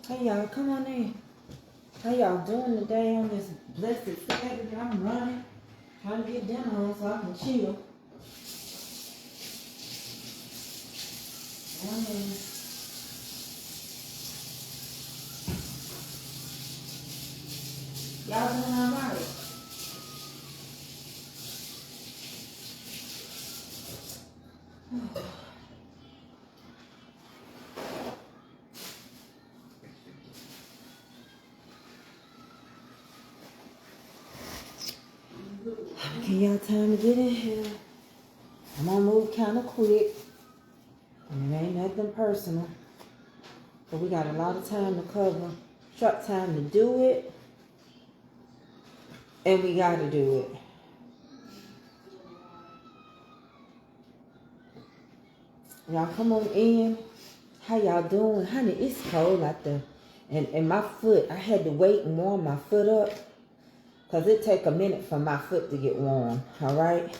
Hey y'all, come on in. How y'all doing today on this blessed Saturday? I'm running, trying to get dinner on so I can chill. Y'all doing all right? Give y'all time to get in here. I'm gonna move kind of quick. And it ain't nothing personal. But we got a lot of time to cover. Short time to do it. And we gotta do it. Y'all come on in. How y'all doing? Honey, it's cold out there. And my foot, I had to wait and warm my foot up. Because it take a minute for my foot to get warm. Alright?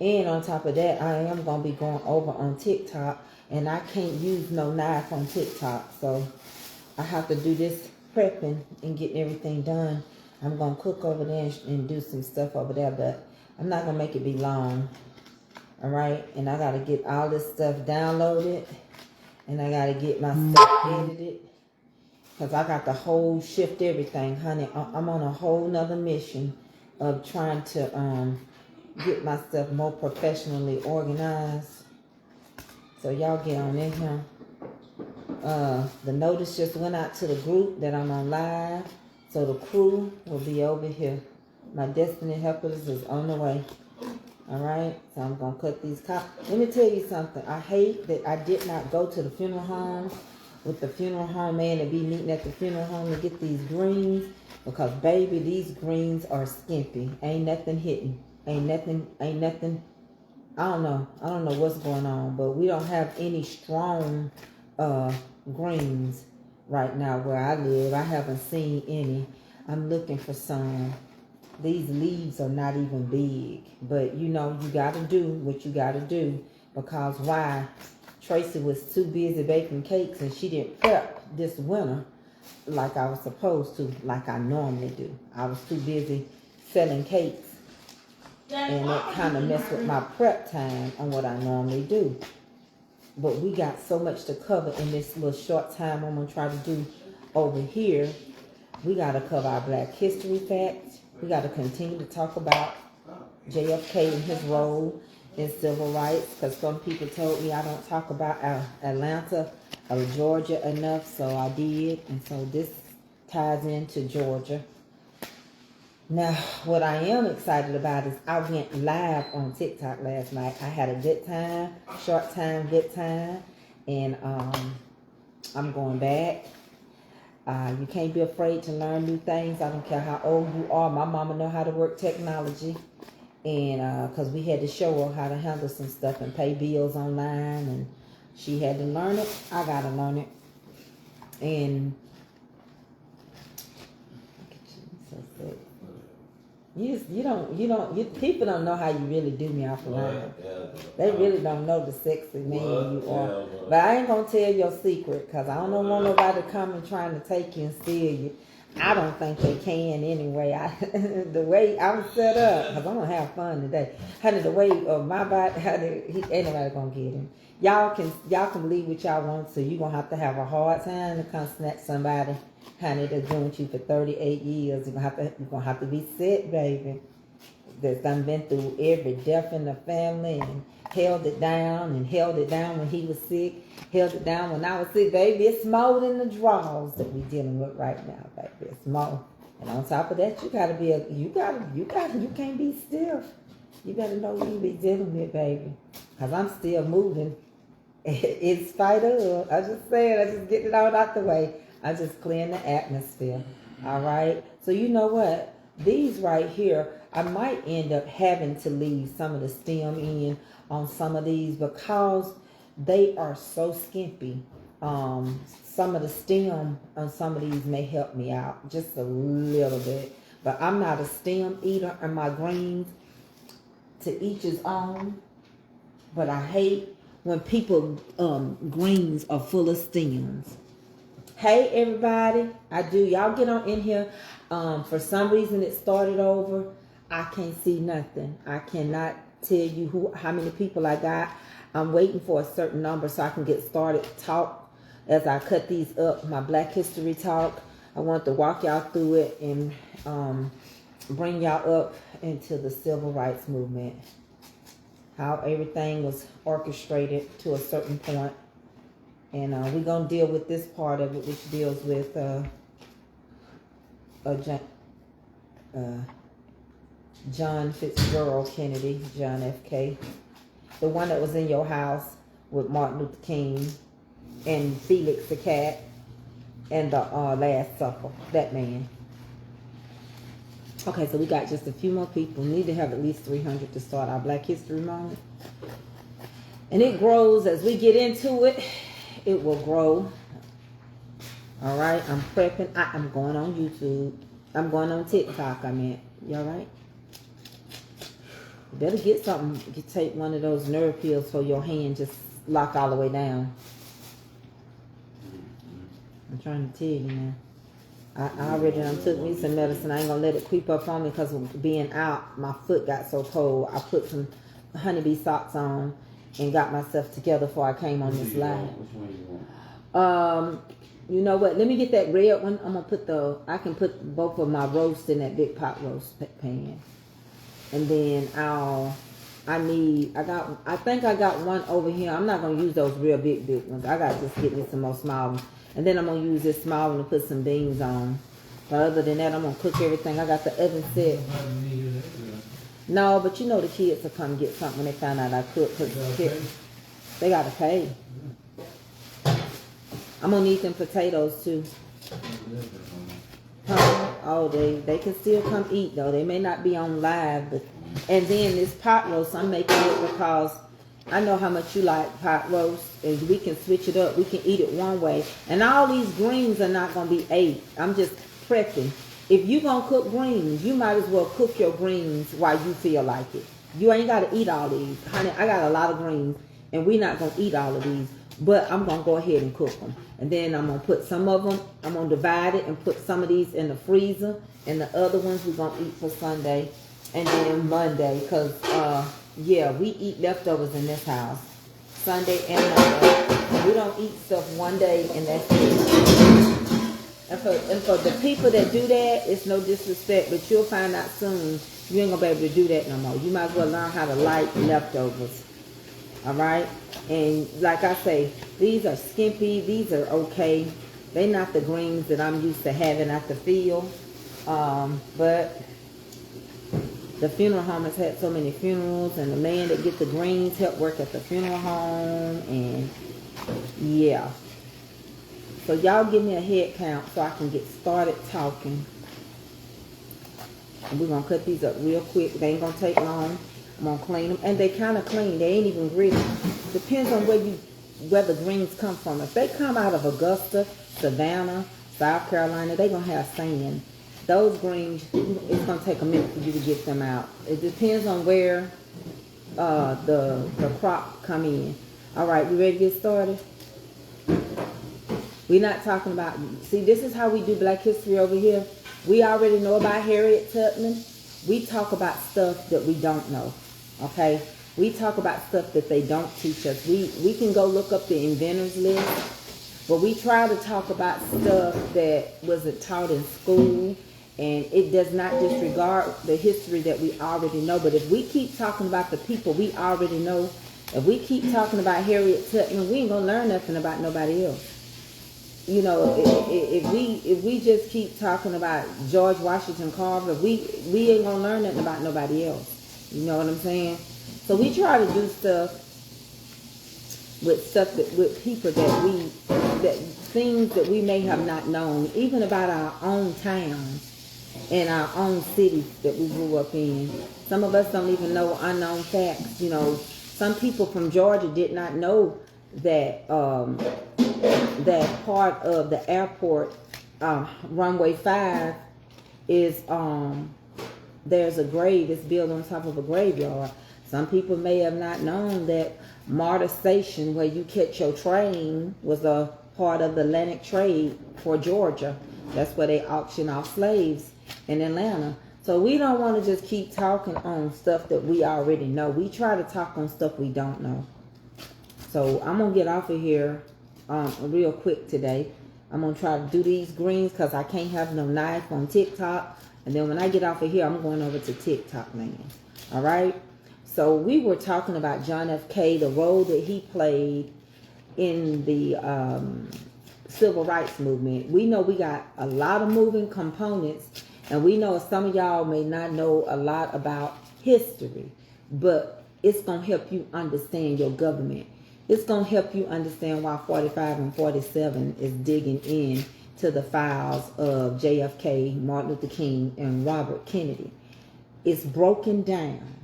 And on top of that, I am going to be going over on TikTok. And I can't use no knife on TikTok. So I have to do this prepping and getting everything done. I'm going to cook over there and do some stuff over there. But I'm not going to make it be long. Alright? And I got to get all this stuff downloaded. And I got to get my stuff edited. Because I got to whole shift everything, honey. I'm on a whole nother mission of trying to get my stuff more professionally organized. So y'all get on in here. The notice just went out to the group that I'm on live. So the crew will be over here. My Destiny Helpers is on the way. Alright? So I'm going to cut these copies. Let me tell you something. I hate that I did not go to the funeral home with the funeral home man to be meeting at the funeral home to get these greens. Because, baby, these greens are skimpy. Ain't nothing hitting. Ain't nothing. I don't know what's going on. But we don't have any strong greens right now where I live. I haven't seen any. I'm looking for some. These leaves are not even big. But, you know, you got to do what you got to do. Because why? Tracy was too busy baking cakes and she didn't prep this winter like I was supposed to, like I normally do. I was too busy selling cakes and that kind of messed with my prep time on what I normally do. But we got so much to cover in this little short time I'm going to try to do over here. We got to cover our Black History facts. We got to continue to talk about JFK and his role in civil rights, because some people told me I don't talk about Atlanta or Georgia enough, so I did, and so this ties into Georgia. Now, what I am excited about is I went live on TikTok last night. I had a good time, short time, good time, and I'm going back. You can't be afraid to learn new things. I don't care how old you are. My mama know how to work technology. And because we had to show her how to handle some stuff and pay bills online, and she had to learn it. I gotta learn it. And people don't know how you really do me offline. They really don't know the sexy man you are. But I ain't gonna tell your secret, because I don't want nobody coming trying to take you and steal you. I don't think they can anyway. The way I'm set up, because I'm going to have fun today. Honey, the way of my body, honey, ain't nobody going to get him. Y'all can believe what y'all want to. You're going to have a hard time to come snatch somebody, honey, that's been with you for 38 years. You're going to have to be set, baby. That's done been through every death in the family and held it down when he was sick, held it down when I was sick. Baby, it's more than the draws that we dealing with right now, baby. It's more. And on top of that, you can't be stiff. You better know what you be dealing with, baby. Because I'm still moving in spite of. I just get it all out the way. I just clearing the atmosphere. All right? So you know what? These right here, I might end up having to leave some of the stem in on some of these because they are so skimpy. Some of the stem on some of these may help me out just a little bit. But I'm not a stem eater in my greens. To each his own. But I hate when people greens are full of stems. Hey everybody, y'all get on in here. For some reason it started over. I can't see nothing. I cannot tell you how many people I got. I'm waiting for a certain number so I can get started talk as I cut these up. My Black History talk. I want to walk y'all through it and bring y'all up into the civil rights movement. How everything was orchestrated to a certain point. And we're going to deal with this part of it, which deals with John Fitzgerald Kennedy, John F.K. The one that was in your house with Martin Luther King and Felix the Cat and the Last Supper, that man. Okay, so we got just a few more people. We need to have at least 300 to start our Black History Month. And it grows as we get into it. It will grow. All right, I'm prepping. I'm going on YouTube. I'm going on TikTok. I meant, you all right? You better get something. You take one of those nerve pills so your hand just lock all the way down. I'm trying to tell you, man. I already took me some medicine. I ain't gonna let it creep up on me because of being out. My foot got so cold. I put some honeybee socks on and got myself together before I came on this live. Which one you want? You know what? Let me get that red one. I'm gonna put I can put both of my roast in that big pot roast pan, and then I think I got one over here. I'm not gonna use those real big ones. I gotta just get me some more small ones, and then I'm gonna use this small one to put some beans on. But other than that, I'm gonna cook everything. I got the oven set. No, but you know the kids will come get something when they find out I cook. Cause they gotta pay. I'm gonna need them potatoes too. Oh, they can still come eat though. They may not be on live, but and then this pot roast, I'm making it because I know how much you like pot roast, and we can switch it up. We can eat it one way, and all these greens are not gonna be ate. I'm just prepping. If you gonna cook greens, you might as well cook your greens while you feel like it. You ain't gotta eat all these, honey. I got a lot of greens, and we're not gonna eat all of these. But I'm going to go ahead and cook them. And then I'm going to put some of them, I'm going to divide it and put some of these in the freezer. And the other ones we're going to eat for Sunday. And then Monday. Because, yeah, we eat leftovers in this house. Sunday and Monday. We don't eat stuff one day and that's it. And for the people that do that, it's no disrespect. But you'll find out soon you ain't going to be able to do that no more. You might as well learn how to like leftovers. All right, and like I say, these are skimpy. These are okay. They're not the greens that I'm used to having at the field. But the funeral home has had so many funerals, and the man that get the greens help work at the funeral home, and yeah. So y'all give me a head count so I can get started talking. And we're gonna cut these up real quick. They ain't gonna take long. I'm gonna clean them, and they kind of clean. They ain't even gritty. Depends on where the greens come from. If they come out of Augusta, Savannah, South Carolina, they gonna have sand. Those greens, it's gonna take a minute for you to get them out. It depends on where the crop come in. All right, we ready to get started? We're not talking about. See, this is how we do Black History over here. We already know about Harriet Tubman. We talk about stuff that we don't know. Okay, we talk about stuff that they don't teach us. We can go look up the inventors list, but we try to talk about stuff that wasn't taught in school, and it does not disregard the history that we already know. But if we keep talking about the people we already know, if we keep talking about Harriet Tubman, we ain't gonna learn nothing about nobody else. You know, if we just keep talking about George Washington Carver, we ain't gonna learn nothing about nobody else. You know what I'm saying? So we try to do stuff with people that things that we may have not known, even about our own towns and our own cities that we grew up in. Some of us don't even know unknown facts. You know, some people from Georgia did not know that that part of the airport, runway 5, is there's a grave. It's built on top of a graveyard. Some people may have not known that Marta Station, where you catch your train, was a part of the Atlantic trade for Georgia. That's where they auction off slaves in Atlanta. So we don't want to just keep talking on stuff that we already know. We try to talk on stuff we don't know. So I'm going to get off of here real quick today. I'm going to try to do these greens because I can't have no knife on TikTok. And then when I get off of here, I'm going over to TikTok land. All right? So we were talking about John F. K., the role that he played in the civil rights movement. We know we got a lot of moving components, and we know some of y'all may not know a lot about history, but it's going to help you understand your government. It's going to help you understand why 45 and 47 is digging in to the files of JFK, Martin Luther King, and Robert Kennedy. It's broken down.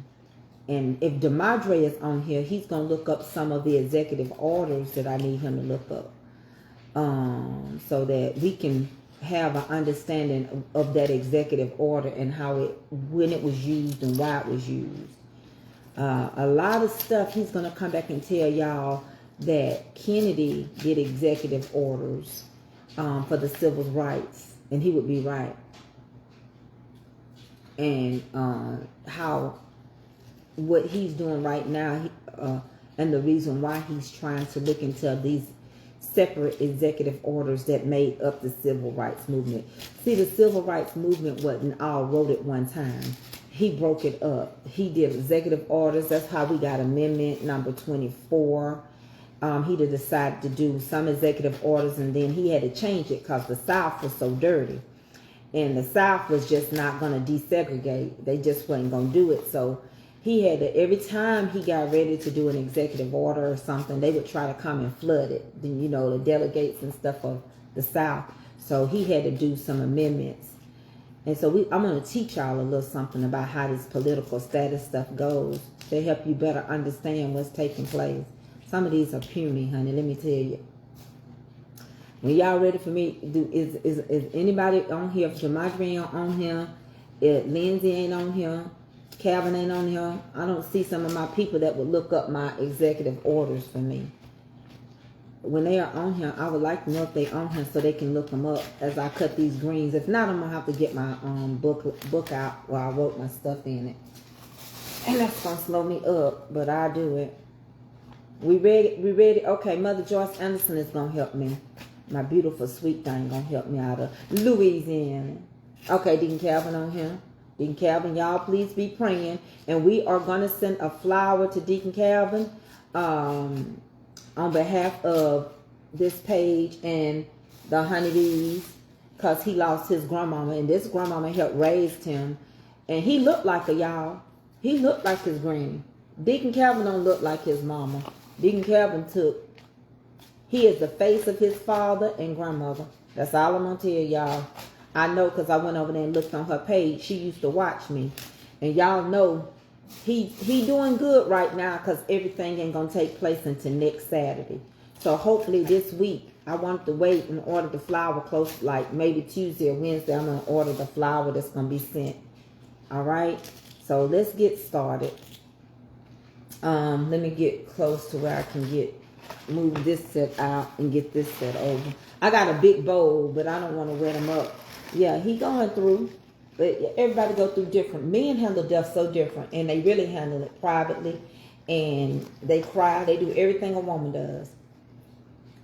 And if DeMadre is on here, he's going to look up some of the executive orders that I need him to look up, so that we can have an understanding of that executive order and how when it was used and why it was used. A lot of stuff he's going to come back and tell y'all that Kennedy did executive orders for the civil rights, and he would be right. And how what he's doing right now, and the reason why he's trying to look into these separate executive orders that made up the civil rights movement. See, the civil rights movement wasn't all wrote at one time. He broke it up. He did executive orders. That's how we got amendment number 24. He decided to do some executive orders, and then he had to change it because the South was so dirty. And the South was just not going to desegregate. They just wasn't going to do it. So he had to, every time he got ready to do an executive order or something, they would try to come and flood it. Then, you know, the delegates and stuff of the South. So he had to do some amendments. And so I'm going to teach y'all a little something about how this political status stuff goes to help you better understand what's taking place. Some of these are puny, honey, let me tell you. When y'all ready for me, is anybody on here? If Jamadri on here, if Lindsay ain't on here, Calvin ain't on here, I don't see some of my people that would look up my executive orders for me. When they are on here, I would like to know if they on here so they can look them up as I cut these greens. If not, I'm going to have to get my book out where I wrote my stuff in it. And that's going to slow me up, but I'll do it. We ready? Okay, Mother Joyce Anderson is going to help me. My beautiful sweet thing going to help me out of Louisiana. Okay, Deacon Calvin on here. Deacon Calvin, y'all please be praying. And we are going to send a flower to Deacon Calvin on behalf of this page and the honeybees, because he lost his grandmama, and this grandmama helped raise him. And he looked like y'all. He looked like his granny. Deacon Calvin don't look like his mama. Deacon Calvin he is the face of his father and grandmother. That's all I'm going to tell y'all. I know because I went over there and looked on her page. She used to watch me. And y'all know he doing good right now because everything ain't going to take place until next Saturday. So hopefully this week, I want to wait and order the flower close, like maybe Tuesday or Wednesday, I'm going to order the flower that's going to be sent. All right? So let's get started. Let me get close to where I can move this set out and get this set over. I got a big bowl, but I don't want to wet them up. Yeah, he going through, but everybody go through different. Men handle death so different, and they really handle it privately, and they cry. They do everything a woman does.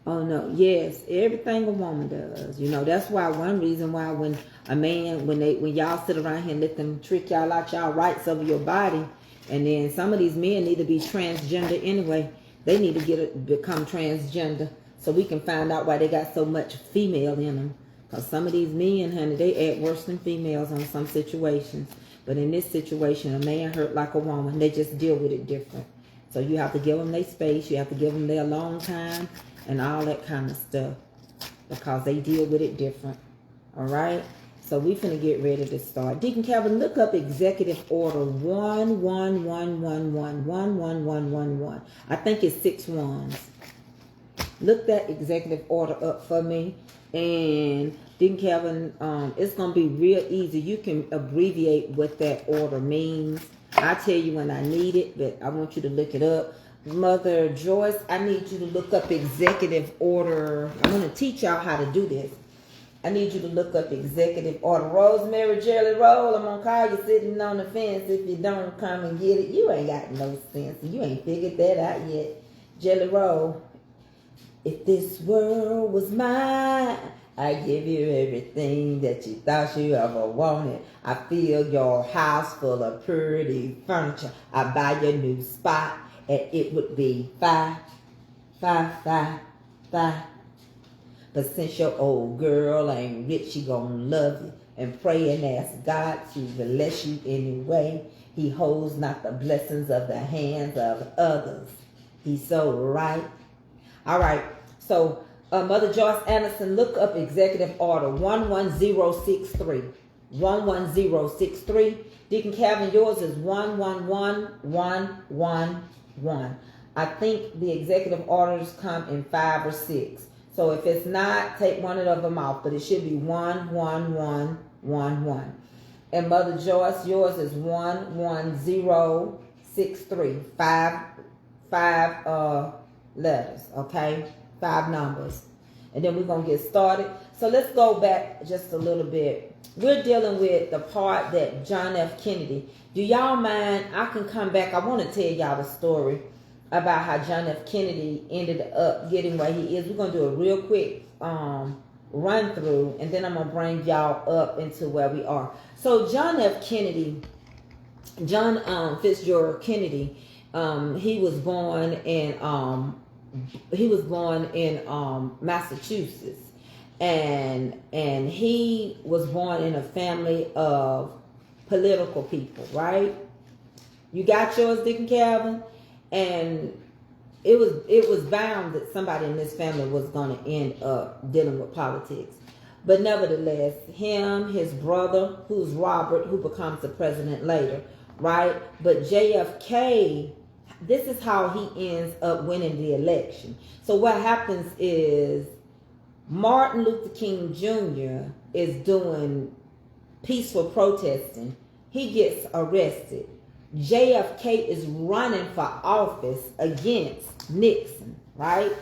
Oh no, yes, everything a woman does. You know, that's why one reason why when a man, when y'all sit around here and let them trick y'all out y'all rights over your body, and then some of these men need to be transgender anyway. They need to become transgender so we can find out why they got so much female in them. Because some of these men, honey, they act worse than females on some situations. But in this situation, a man hurt like a woman. They just deal with it different. So you have to give them their space. You have to give them their alone time and all that kind of stuff. Because they deal with it different. All right? So we finna get ready to start. Deacon Calvin, look up Executive Order 1111111111. I think it's 6 ones. Look that executive order up for me. And Deacon Calvin, it's going to be real easy. You can abbreviate what that order means. I'll tell you when I need it, but I want you to look it up. Mother Joyce, I need you to look up executive order. I'm going to teach y'all how to do this. I need you to look up executive order. Rosemary Jelly Roll, I'm going to call you sitting on the fence. If you don't come and get it, you ain't got no sense. You ain't figured that out yet. Jelly Roll. If this world was mine, I'd give you everything that you thought you ever wanted. I fill your house full of pretty furniture. I buy your new spot, and it would be 5, 5, 5, 5. But since your old girl ain't rich, she gonna love you and pray and ask God to bless you anyway. He holds not the blessings of the hands of others. He's so right. All right. So, Mother Joyce Anderson, look up Executive Order 11063. 11063. Deacon Calvin, yours is 111111. I think the executive orders come in 5 or 6. So if it's not, take one of them off, but it should be 11111. And Mother Joyce, yours is 11063. Five letters, okay? 5 numbers. And then we're going to get started. So let's go back just a little bit. We're dealing with the part that John F. Kennedy. Do y'all mind? I can come back. I want to tell y'all the story about how John F. Kennedy ended up getting where he is. We're going to do a real quick run through, and then I'm going to bring y'all up into where we are. So John F. Kennedy, John Fitzgerald Kennedy, he was born in Massachusetts, and he was born in a family of political people, right? You got yours, Deacon Calvin? And it was bound that somebody in this family was going to end up dealing with politics. But nevertheless, him, his brother, who's Robert, who becomes the president later, right? But JFK, this is how he ends up winning the election. So what happens is Martin Luther King Jr. is doing peaceful protesting. He gets arrested. JFK is running for office against Nixon, right?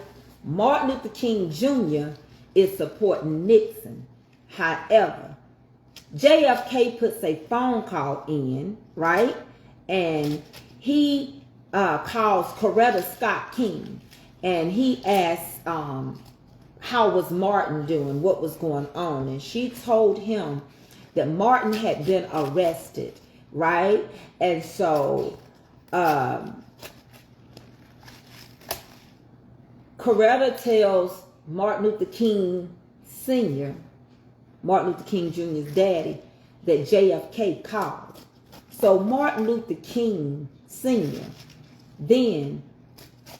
Martin Luther King Jr. is supporting Nixon. However, JFK puts a phone call in, right? And he calls Coretta Scott King, and he asks, how was Martin doing? What was going on? And she told him that Martin had been arrested, right? And so Coretta tells Martin Luther King Sr., Martin Luther King Jr.'s daddy, that JFK called. So Martin Luther King Sr. then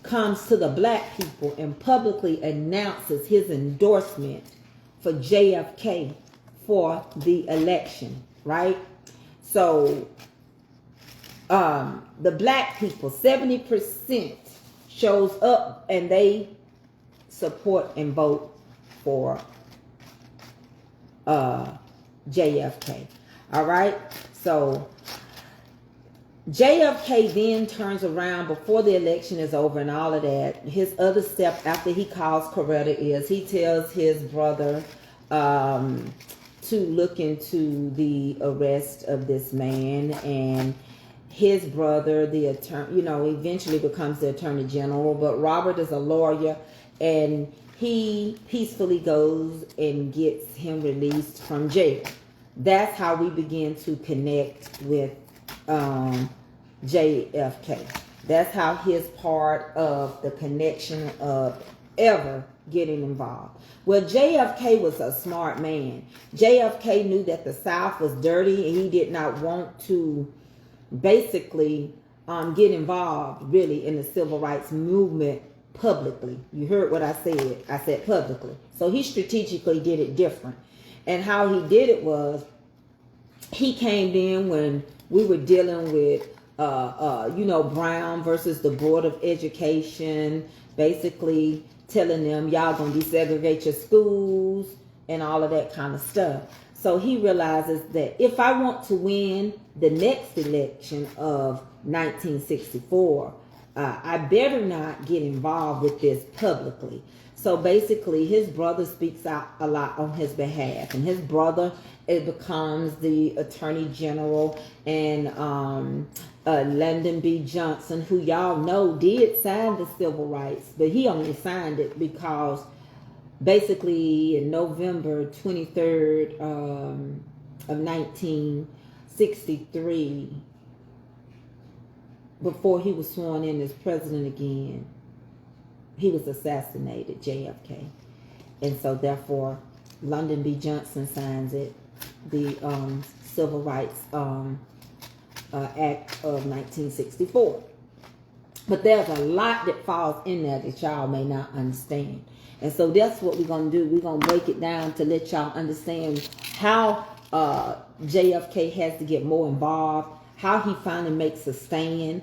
comes to the black people and publicly announces his endorsement for JFK for the election, right? So the black people, 70% shows up and they support and vote for JFK. All right. So JFK then turns around before the election is over and all of that. His other step after he calls Coretta is he tells his brother to look into the arrest of this man, and his brother, the attorney, eventually becomes the attorney general. But Robert is a lawyer, and he peacefully goes and gets him released from jail. That's how we begin to connect with JFK. That's how his part of the connection of ever getting involved. Well, JFK was a smart man. JFK knew that the South was dirty, and he did not want to basically get involved really in the civil rights movement publicly. You heard what I said. I said publicly. So he strategically did it different. And how he did it was he came in when we were dealing with Brown versus the Board of Education, basically telling them y'all gonna desegregate your schools and all of that kind of stuff. So he realizes that if I want to win the next election of 1964, I better not get involved with this publicly. So basically, his brother speaks out a lot on his behalf, and his brother, it becomes the Attorney General, and Lyndon B. Johnson, who y'all know did sign the Civil Rights, but he only signed it because basically in November 23rd of 1963, before he was sworn in as president again, he was assassinated, JFK. And so therefore, Lyndon B. Johnson signs it, the Civil Rights Act of 1964. But there's a lot that falls in there that y'all may not understand. And so that's what we're going to do. We're going to break it down to let y'all understand how JFK has to get more involved, how he finally makes a stand.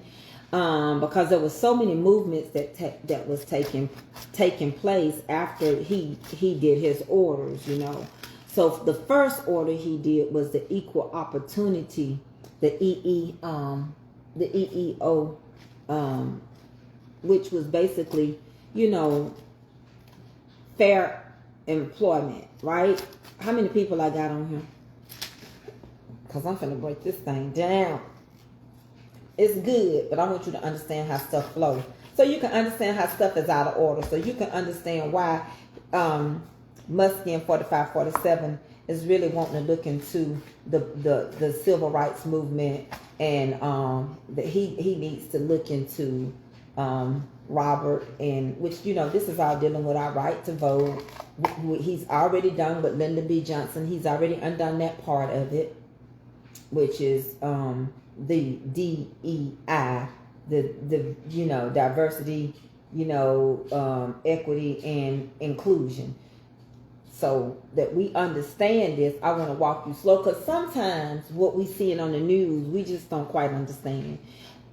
Because there were so many movements that was taking place after he did his orders, you know. So the first order he did was the equal opportunity, the EEO, which was basically, you know, fair employment, right? How many people I got on here? Because I'm finna break this thing down. It's good, but I want you to understand how stuff flows. So you can understand how stuff is out of order. So you can understand why Muskie in 4547 is really wanting to look into the civil rights movement, and that he needs to look into Robert, and which, you know, this is all dealing with our right to vote. He's already done with Lyndon B. Johnson. He's already undone that part of it, which is the DEI, the you know, diversity, you know, equity and inclusion. So that we understand this, I want to walk you slow, because sometimes what we see on the news, we just don't quite understand.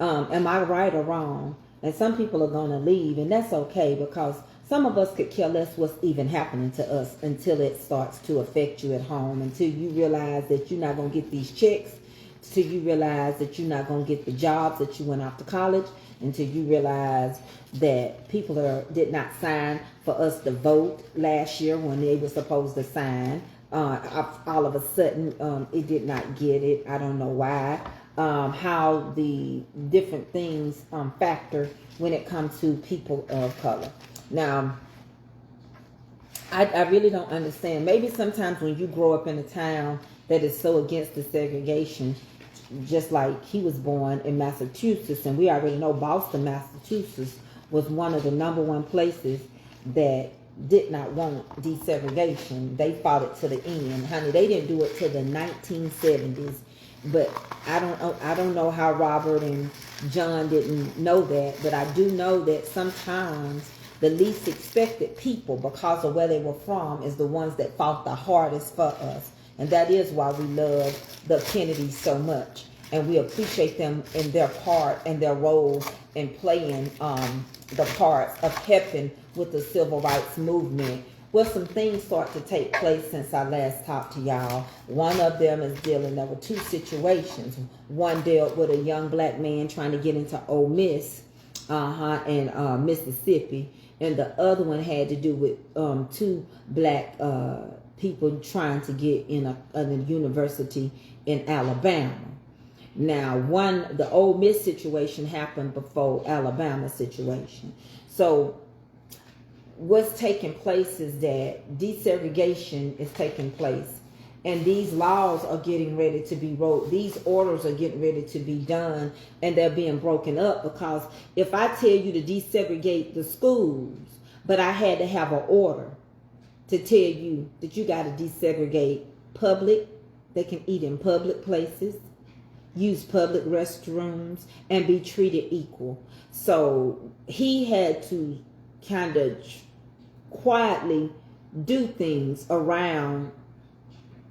Am I right or wrong? And some people are going to leave, and that's okay, because some of us could care less what's even happening to us until it starts to affect you at home, until you realize that you're not going to get these checks, until you realize that you're not going to get the jobs that you went off to college, until you realize that people did not sign for us to vote last year when they were supposed to sign. All of a sudden, it did not get it. I don't know why. How the different things factor when it comes to people of color. Now, I really don't understand. Maybe sometimes when you grow up in a town that is so against the segregation, just like he was born in Massachusetts, and we already know Boston, Massachusetts was one of the #1 places that did not want desegregation. They fought it to the end. Honey, they didn't do it till the 1970s. But I don't know how Robert and John didn't know that, but I do know that sometimes the least expected people, because of where they were from, is the ones that fought the hardest for us. And that is why we love the Kennedys so much. And we appreciate them in their part and their role in playing the parts of helping with the civil rights movement. Well, some things start to take place since I last talked to y'all. One of them is there were two situations. One dealt with a young black man trying to get into Ole Miss in Mississippi. And the other one had to do with two black people trying to get in a university in Alabama. Now, the Ole Miss situation happened before Alabama situation. So what's taking place is that desegregation is taking place, and these laws are getting ready to be wrote. These orders are getting ready to be done, and they're being broken up, because if I tell you to desegregate the schools, but I had to have an order to tell you that you got to desegregate public, they can eat in public places, use public restrooms, and be treated equal. So he had to kind of quietly do things around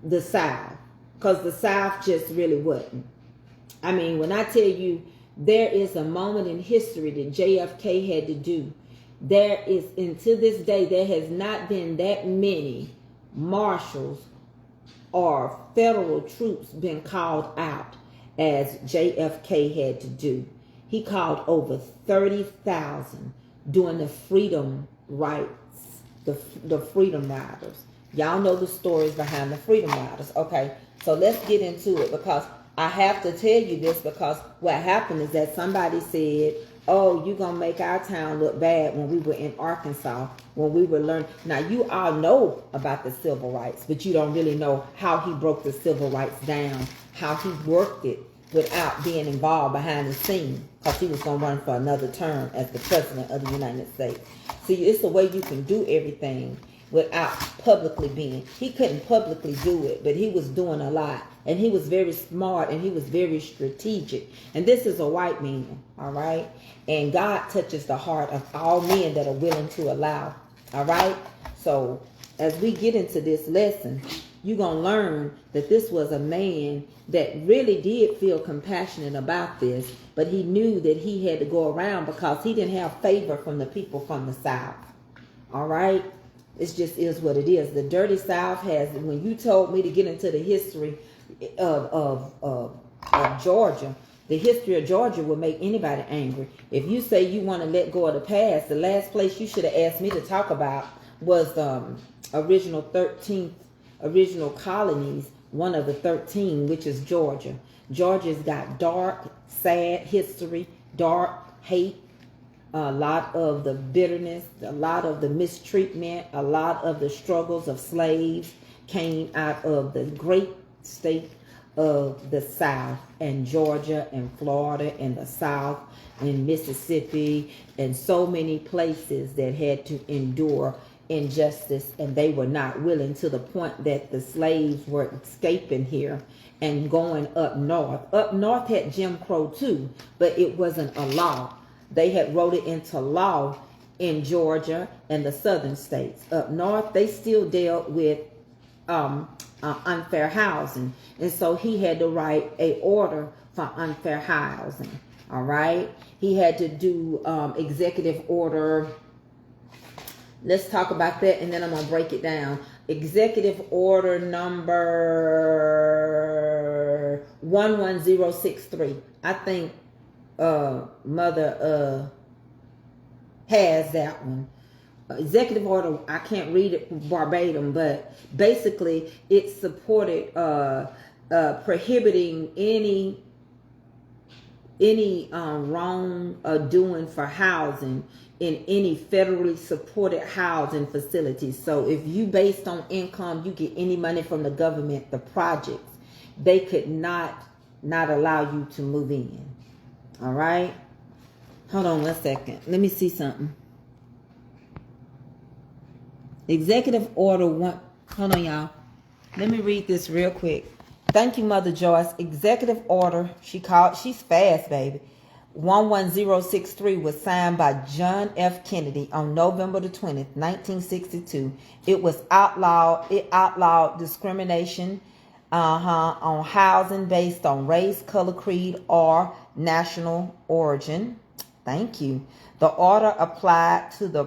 the South, because the South just really wasn't. I mean, when I tell you there is a moment in history that JFK had to do, there is, and to this day, there has not been that many marshals or federal troops been called out as JFK had to do. He called over 30,000 during the freedom rights, the freedom riders. Y'all know the stories behind the freedom riders. Okay, so let's get into it, because I have to tell you this, because what happened is that somebody said, oh, you're going to make our town look bad when we were in Arkansas, when we were learning. Now, you all know about the civil rights, but you don't really know how he broke the civil rights down, how he worked it without being involved behind the scenes, because he was going to run for another term as the president of the United States. See, it's the way you can do everything without publicly being. He couldn't publicly do it, but he was doing a lot. And he was very smart, and he was very strategic. And this is a white man, all right? And God touches the heart of all men that are willing to allow, all right? So as we get into this lesson, you're going to learn that this was a man that really did feel compassionate about this, but he knew that he had to go around because he didn't have favor from the people from the South, all right? It just is what it is. The dirty South has, when you told me to get into the history of Georgia, the history of Georgia will make anybody angry. If you say you want to let go of the past, the last place you should have asked me to talk about was original colonies, one of the 13, which is Georgia. Georgia's got dark, sad history, dark hate, a lot of the bitterness, a lot of the mistreatment, a lot of the struggles of slaves came out of the great state of the South, and Georgia and Florida and the South and Mississippi and so many places that had to endure injustice, and they were not willing, to the point that the slaves were escaping here and going up north. Up north had Jim Crow too, but it wasn't a law. They had wrote it into law in Georgia and the southern states. Up north, they still dealt with unfair housing. And so he had to write a order for unfair housing. All right. He had to do executive order. Let's talk about that, and then I'm going to break it down. Executive order number 11063. I think Mother has that one. Executive order, I can't read it verbatim, but basically it supported prohibiting any wrong doing for housing in any federally supported housing facilities. So if you, based on income, you get any money from the government, the projects, they could not allow you to move in. All right. Hold on 1 second. Let me see something. Executive order one. Hold on, y'all. Let me read this real quick. Thank you, Mother Joyce. Executive order. She's fast, baby. 11063 was signed by John F. Kennedy on November the 20th, 1962. It outlawed discrimination on housing based on race, color, creed, or national origin. Thank you. The order applied to the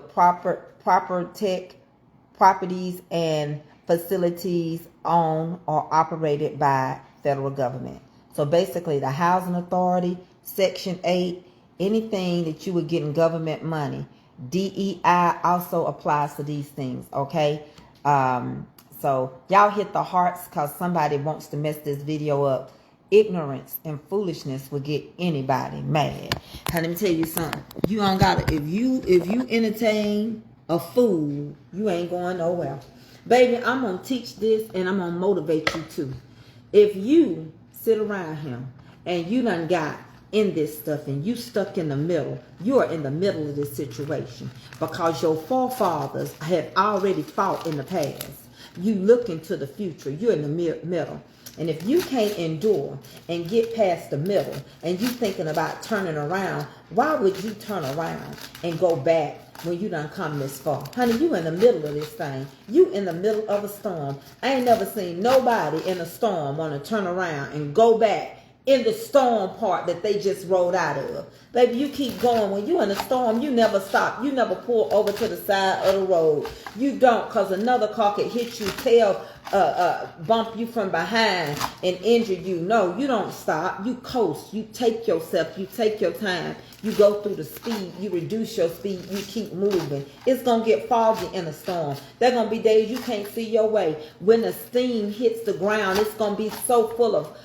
properties and facilities owned or operated by federal government. So basically, the housing authority, Section 8, anything that you would get in government money. DEI also applies to these things, okay? So y'all hit the hearts, because somebody wants to mess this video up. Ignorance and foolishness will get anybody mad. Now, let me tell you something. You don't gotta, if you entertain a fool, you ain't going nowhere. Baby, I'm gonna teach this, and I'm gonna motivate you too. If you sit around him and you done got in this stuff and you stuck in the middle, you are in the middle of this situation because your forefathers had already fought in the past. You look into the future, you're in the middle. And if you can't endure and get past the middle and you thinking about turning around, why would you turn around and go back when you done come this far? Honey, you in the middle of this thing. You in the middle of a storm. I ain't never seen nobody in a storm want to turn around and go back in the storm part that they just rolled out of. Baby, you keep going. When you in a storm, you never stop. You never pull over to the side of the road. You don't, because another car could hit you, bump you from behind and injure you. No, you don't stop. You coast. You take yourself. You take your time. You go through the speed. You reduce your speed. You keep moving. It's going to get foggy in a storm. There are going to be days you can't see your way. When the steam hits the ground, it's going to be so full of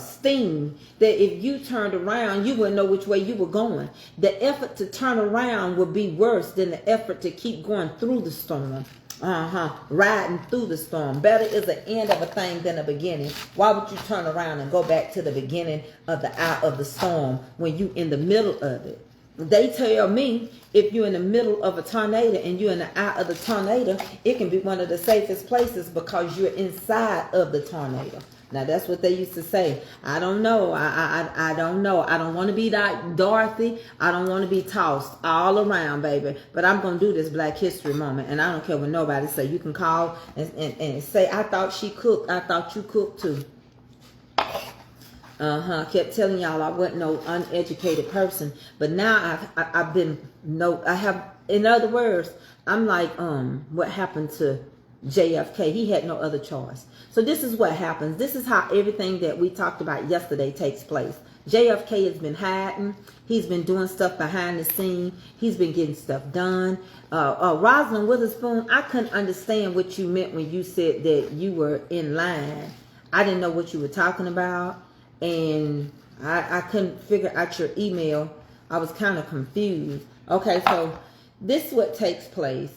steam that if you turned around, you wouldn't know which way you were going. The effort to turn around would be worse than the effort to keep going through the storm. Riding through the storm. Better is the end of a thing than the beginning. Why would you turn around and go back to the beginning of the eye of the storm when you in the middle of it? They tell me if you're in the middle of a tornado and you're in the eye of the tornado, it can be one of the safest places because you're inside of the tornado. Now, that's what they used to say. I don't know. I don't know. I don't want to be like Dorothy. I don't want to be tossed all around, baby. But I'm going to do this Black History moment. And I don't care what nobody say. You can call and say, I thought she cooked. I thought you cooked too. Kept telling y'all I wasn't no uneducated person. But now I have, in other words, I'm like, what happened to JFK? He had no other choice. So this is what happens. This is how everything that we talked about yesterday takes place. JFK has been hiding. He's been doing stuff behind the scene. He's been getting stuff done. Rosalind Witherspoon, I couldn't understand what you meant when you said that you were in line. I didn't know what you were talking about. And I couldn't figure out your email. I was kind of confused. Okay, so this is what takes place.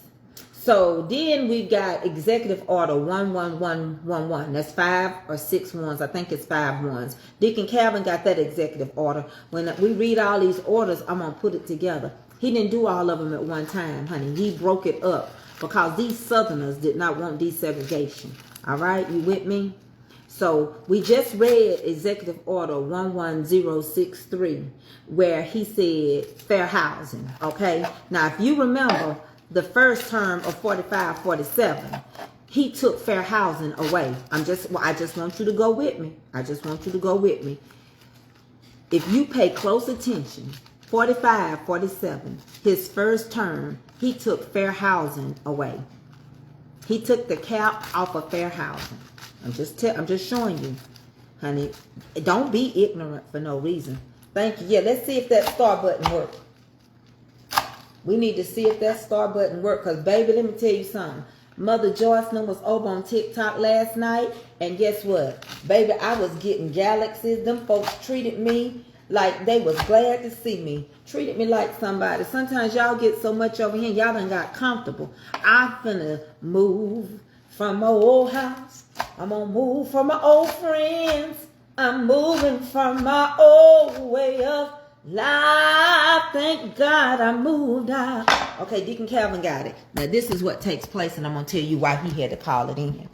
So then we've got Executive Order 11111. That's 5 or 6 ones. I think it's 5 ones. Deacon Calvin got that executive order. When we read all these orders, I'm going to put it together. He didn't do all of them at one time, honey. He broke it up because these Southerners did not want desegregation. All right, you with me? So we just read Executive Order 11063 where he said fair housing. Okay, now if you remember the first term of 45-47, he took fair housing away. I just want you to go with me. I just want you to go with me. If you pay close attention, 45-47, his first term, he took fair housing away. He took the cap off of fair housing. I'm just showing you, honey. Don't be ignorant for no reason. Thank you. Yeah, let's see if that star button works. We need to see if that star button works. Because, baby, let me tell you something. Mother Joycelyn was over on TikTok last night. And guess what? Baby, I was getting galaxies. Them folks treated me like they was glad to see me. Treated me like somebody. Sometimes y'all get so much over here, y'all done got comfortable. I'm finna move from my old house. I'm gonna move from my old friends. I'm moving from my old way of life. Thank God I moved out. Okay, Deacon Calvin got it. Now this is what takes place, and I'm gonna tell you why he had to call it in.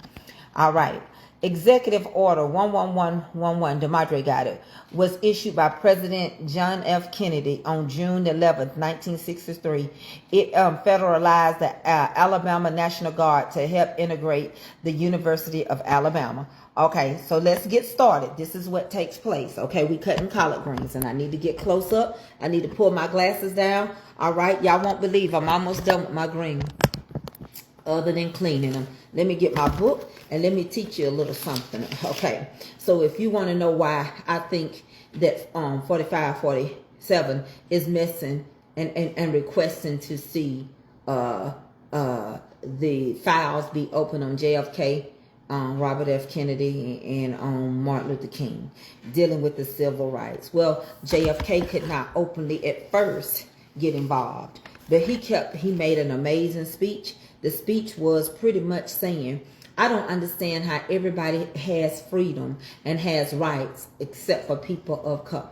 All right. Executive Order 11111, DeMadre got it, was issued by President John F. Kennedy on June 11th, 1963. It federalized the Alabama National Guard to help integrate the University of Alabama. Okay, so let's get started. This is what takes place. Okay, we cutting collard greens, and I need to get close up. I need to pull my glasses down. All right, y'all won't believe I'm almost done with my green, other than cleaning them. Let me get my book and let me teach you a little something. Okay, so if you want to know why I think that 45-47 is missing and requesting to see the files be open on JFK, Robert F. Kennedy, and Martin Luther King, dealing with the civil rights. Well, JFK could not openly at first get involved, but he made an amazing speech. The speech was pretty much saying, I don't understand how everybody has freedom and has rights except for people of color.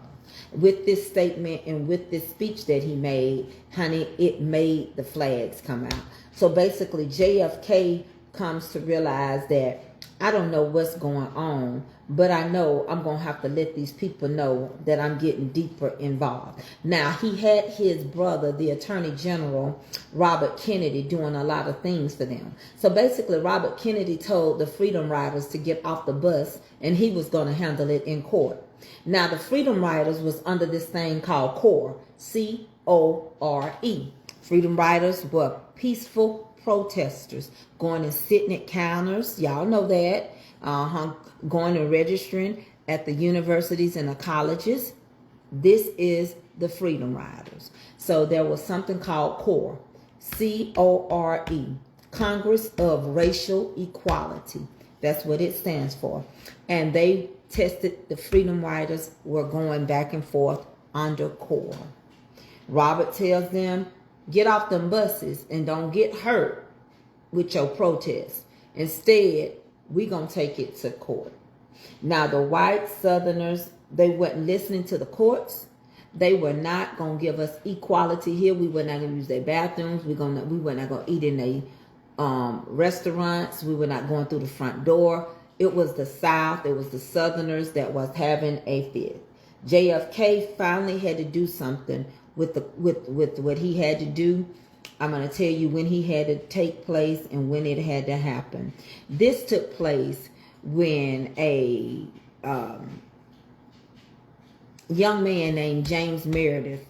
With this statement and with this speech that he made, honey, it made the flags come out. So basically, JFK comes to realize that I don't know what's going on, but I know I'm going to have to let these people know that I'm getting deeper involved. Now, he had his brother, the Attorney General, Robert Kennedy, doing a lot of things for them. So basically, Robert Kennedy told the Freedom Riders to get off the bus, and he was going to handle it in court. Now, the Freedom Riders was under this thing called CORE, C-O-R-E. Freedom Riders were peaceful protesters going and sitting at counters. Y'all know that. Going and registering at the universities and the colleges. This is the Freedom Riders. So there was something called CORE, C-O-R-E, Congress of Racial Equality. That's what it stands for. And they tested the Freedom Riders were going back and forth under CORE. Robert tells them, get off them buses and don't get hurt with your protest. Instead, we're going to take it to court. Now, the white Southerners, they weren't listening to the courts. They were not going to give us equality here. We were not going to use their bathrooms. We were not going to eat in their restaurants. We were not going through the front door. It was the South. It was the Southerners that was having a fit. JFK finally had to do something with what he had to do. I'm going to tell you when he had to take place and when it had to happen. This took place when a young man named James Meredith,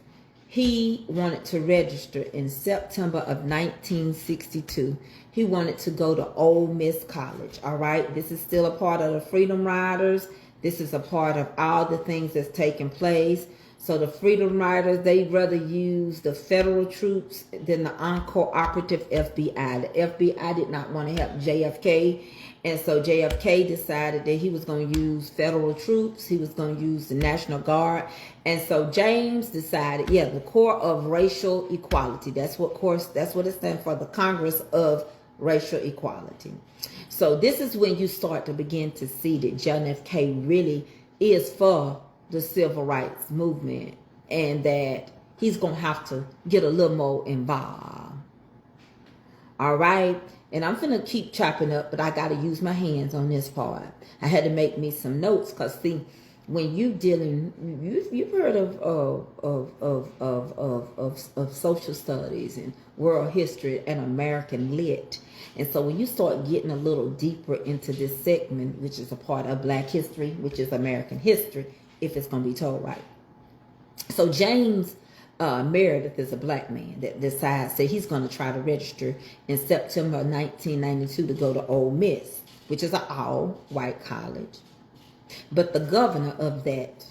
he wanted to register in September of 1962. He wanted to go to Ole Miss College. All right, this is still a part of the Freedom Riders. This is a part of all the things that's taking place. So the Freedom Riders, they rather use the federal troops than the uncooperative FBI. The FBI did not want to help JFK. And so JFK decided that he was going to use federal troops. He was going to use the National Guard. And so James decided, yeah, the Corps of Racial Equality. That's what it stands for, the Congress of Racial Equality. So this is when you start to begin to see that John F. K. really is for the civil rights movement and that he's going to have to get a little more involved. All right. And I'm going to keep chopping up, but I got to use my hands on this part. I had to make me some notes because, see, when you dealing, you've heard of social studies and world history and American lit. And so when you start getting a little deeper into this segment, which is a part of Black history, which is American history, if it's going to be told right. So James Meredith is a black man that decides that he's going to try to register in September 1992 to go to Ole Miss, which is an all-white college. But the governor of that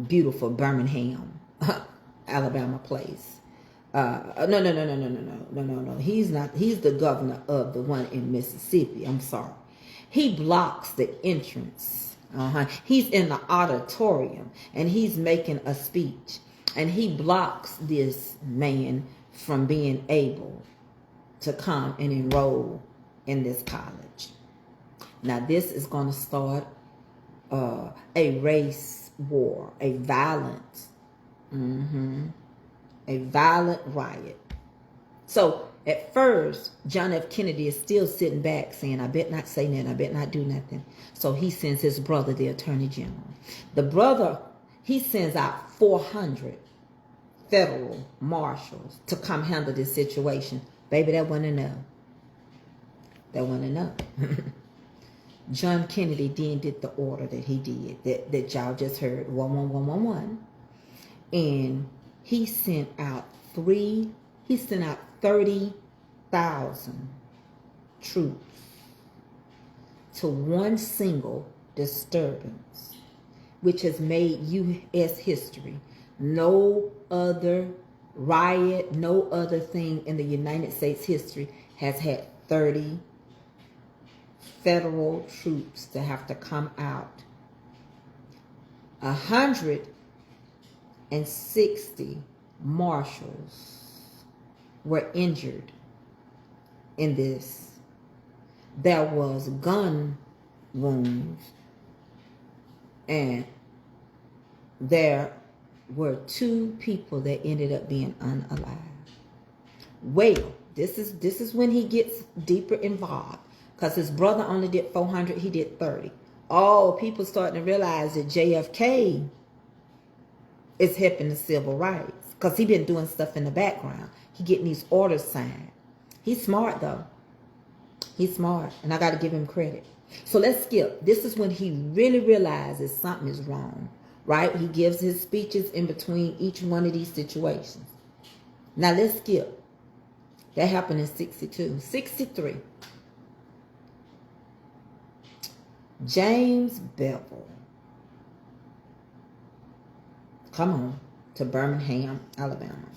beautiful Birmingham, Alabama place, no. He's not. He's the governor of the one in Mississippi. I'm sorry. He blocks the entrance. He's in the auditorium and he's making a speech. And he blocks this man from being able to come and enroll in this college. Now, this is going to start a race war, a violent riot. So, at first, John F. Kennedy is still sitting back saying, I bet not say nothing, I bet not do nothing. So, he sends his brother, the Attorney General. The brother, he sends out 400 federal marshals to come handle this situation. Baby, that wasn't enough. That wasn't enough. John Kennedy then did the order that he did, that y'all just heard, 11111. And he sent out 30,000 troops to one single disturbance, which has made U.S. history. No other riot, no other thing in the United States history has had 30 federal troops to have to come out. 160 marshals were injured in this. There was gun wounds, and there were 2 people that ended up being unalive. Well, this is when he gets deeper involved. because his brother only did 400, he did 30. Oh, people starting to realize that JFK is helping the civil rights because he been doing stuff in the background. He getting these orders signed. He's smart though. He's smart, and I got to give him credit. So let's skip. This is when he really realizes something is wrong, right? He gives his speeches in between each one of these situations. Now let's skip. That happened in 62. 63. James Bevel. Come on to Birmingham, Alabama.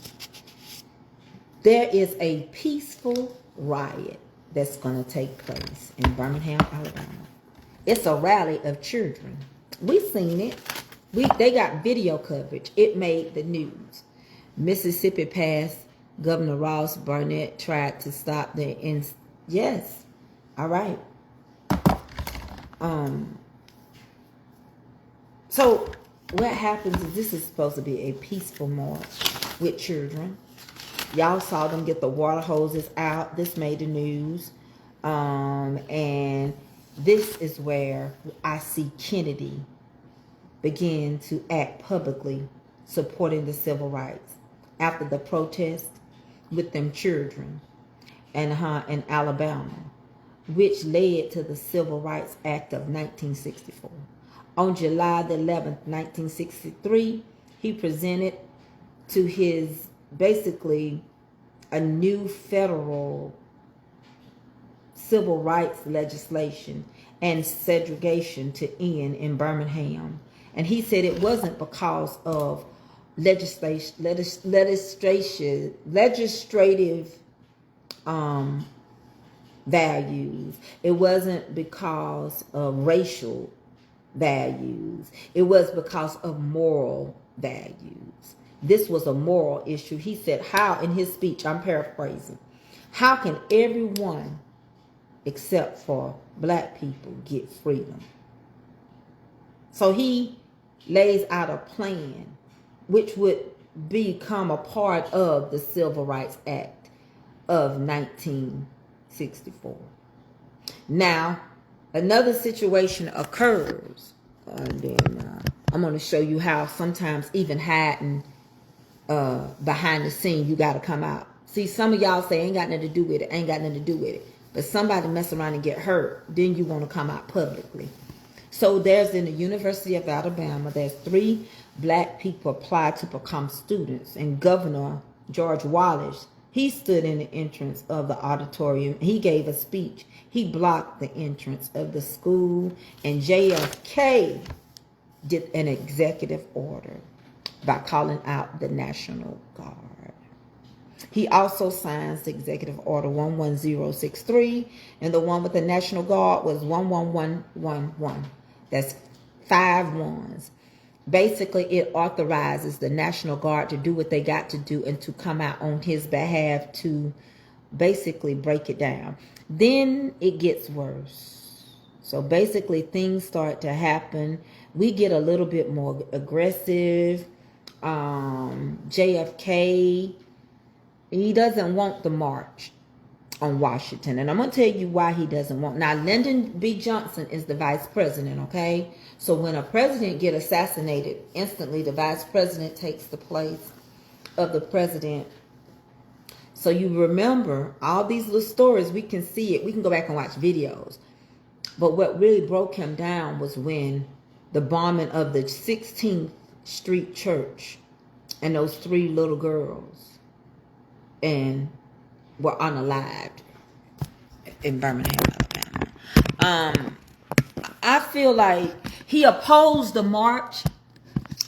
There is a peaceful riot that's going to take place in Birmingham, Alabama. It's a rally of children. We seen it. They got video coverage. It made the news. Mississippi passed. Governor Ross Barnett tried to stop the yes. All right. So what happens is this is supposed to be a peaceful march with children. Y'all saw them get the water hoses out. This made the news. And this is where I see Kennedy begin to act publicly supporting the civil rights after the protest with them children and in Alabama, which led to the Civil Rights Act of 1964. On July the 11th, 1963, he presented to his basically a new federal civil rights legislation and segregation to end in Birmingham. And he said it wasn't because of legislative values. It wasn't because of racial values. It was because of moral values. This was a moral issue. He said, how, in his speech, I'm paraphrasing, how can everyone except for black people get freedom? So he lays out a plan which would become a part of the Civil Rights Act of 1964. Now, another situation occurs, and then I'm going to show you how sometimes even hiding behind the scene, you got to come out. See, some of y'all say, ain't got nothing to do with it, ain't got nothing to do with it. But somebody mess around and get hurt, then you want to come out publicly. So there's in the University of Alabama, there's 3 black people applied to become students. And Governor George Wallace, he stood in the entrance of the auditorium. He gave a speech. He blocked the entrance of the school. And JFK did an executive order by calling out the National Guard. He also signs the executive order 11063, and the one with the National Guard was 11111. That's 5 ones. Basically, it authorizes the National Guard to do what they got to do and to come out on his behalf to basically break it down. Then it gets worse. So basically, things start to happen. We get a little bit more aggressive. JFK, he doesn't want the march on Washington. And I'm going to tell you why he doesn't want. Now, Lyndon B. Johnson is the vice president, okay? So when a president get assassinated, instantly the vice president takes the place of the president. So you remember all these little stories, we can see it. We can go back and watch videos. But what really broke him down was when the bombing of the 16th Street Church and those 3 little girls and were unalived in Birmingham, Alabama. I feel like he opposed the march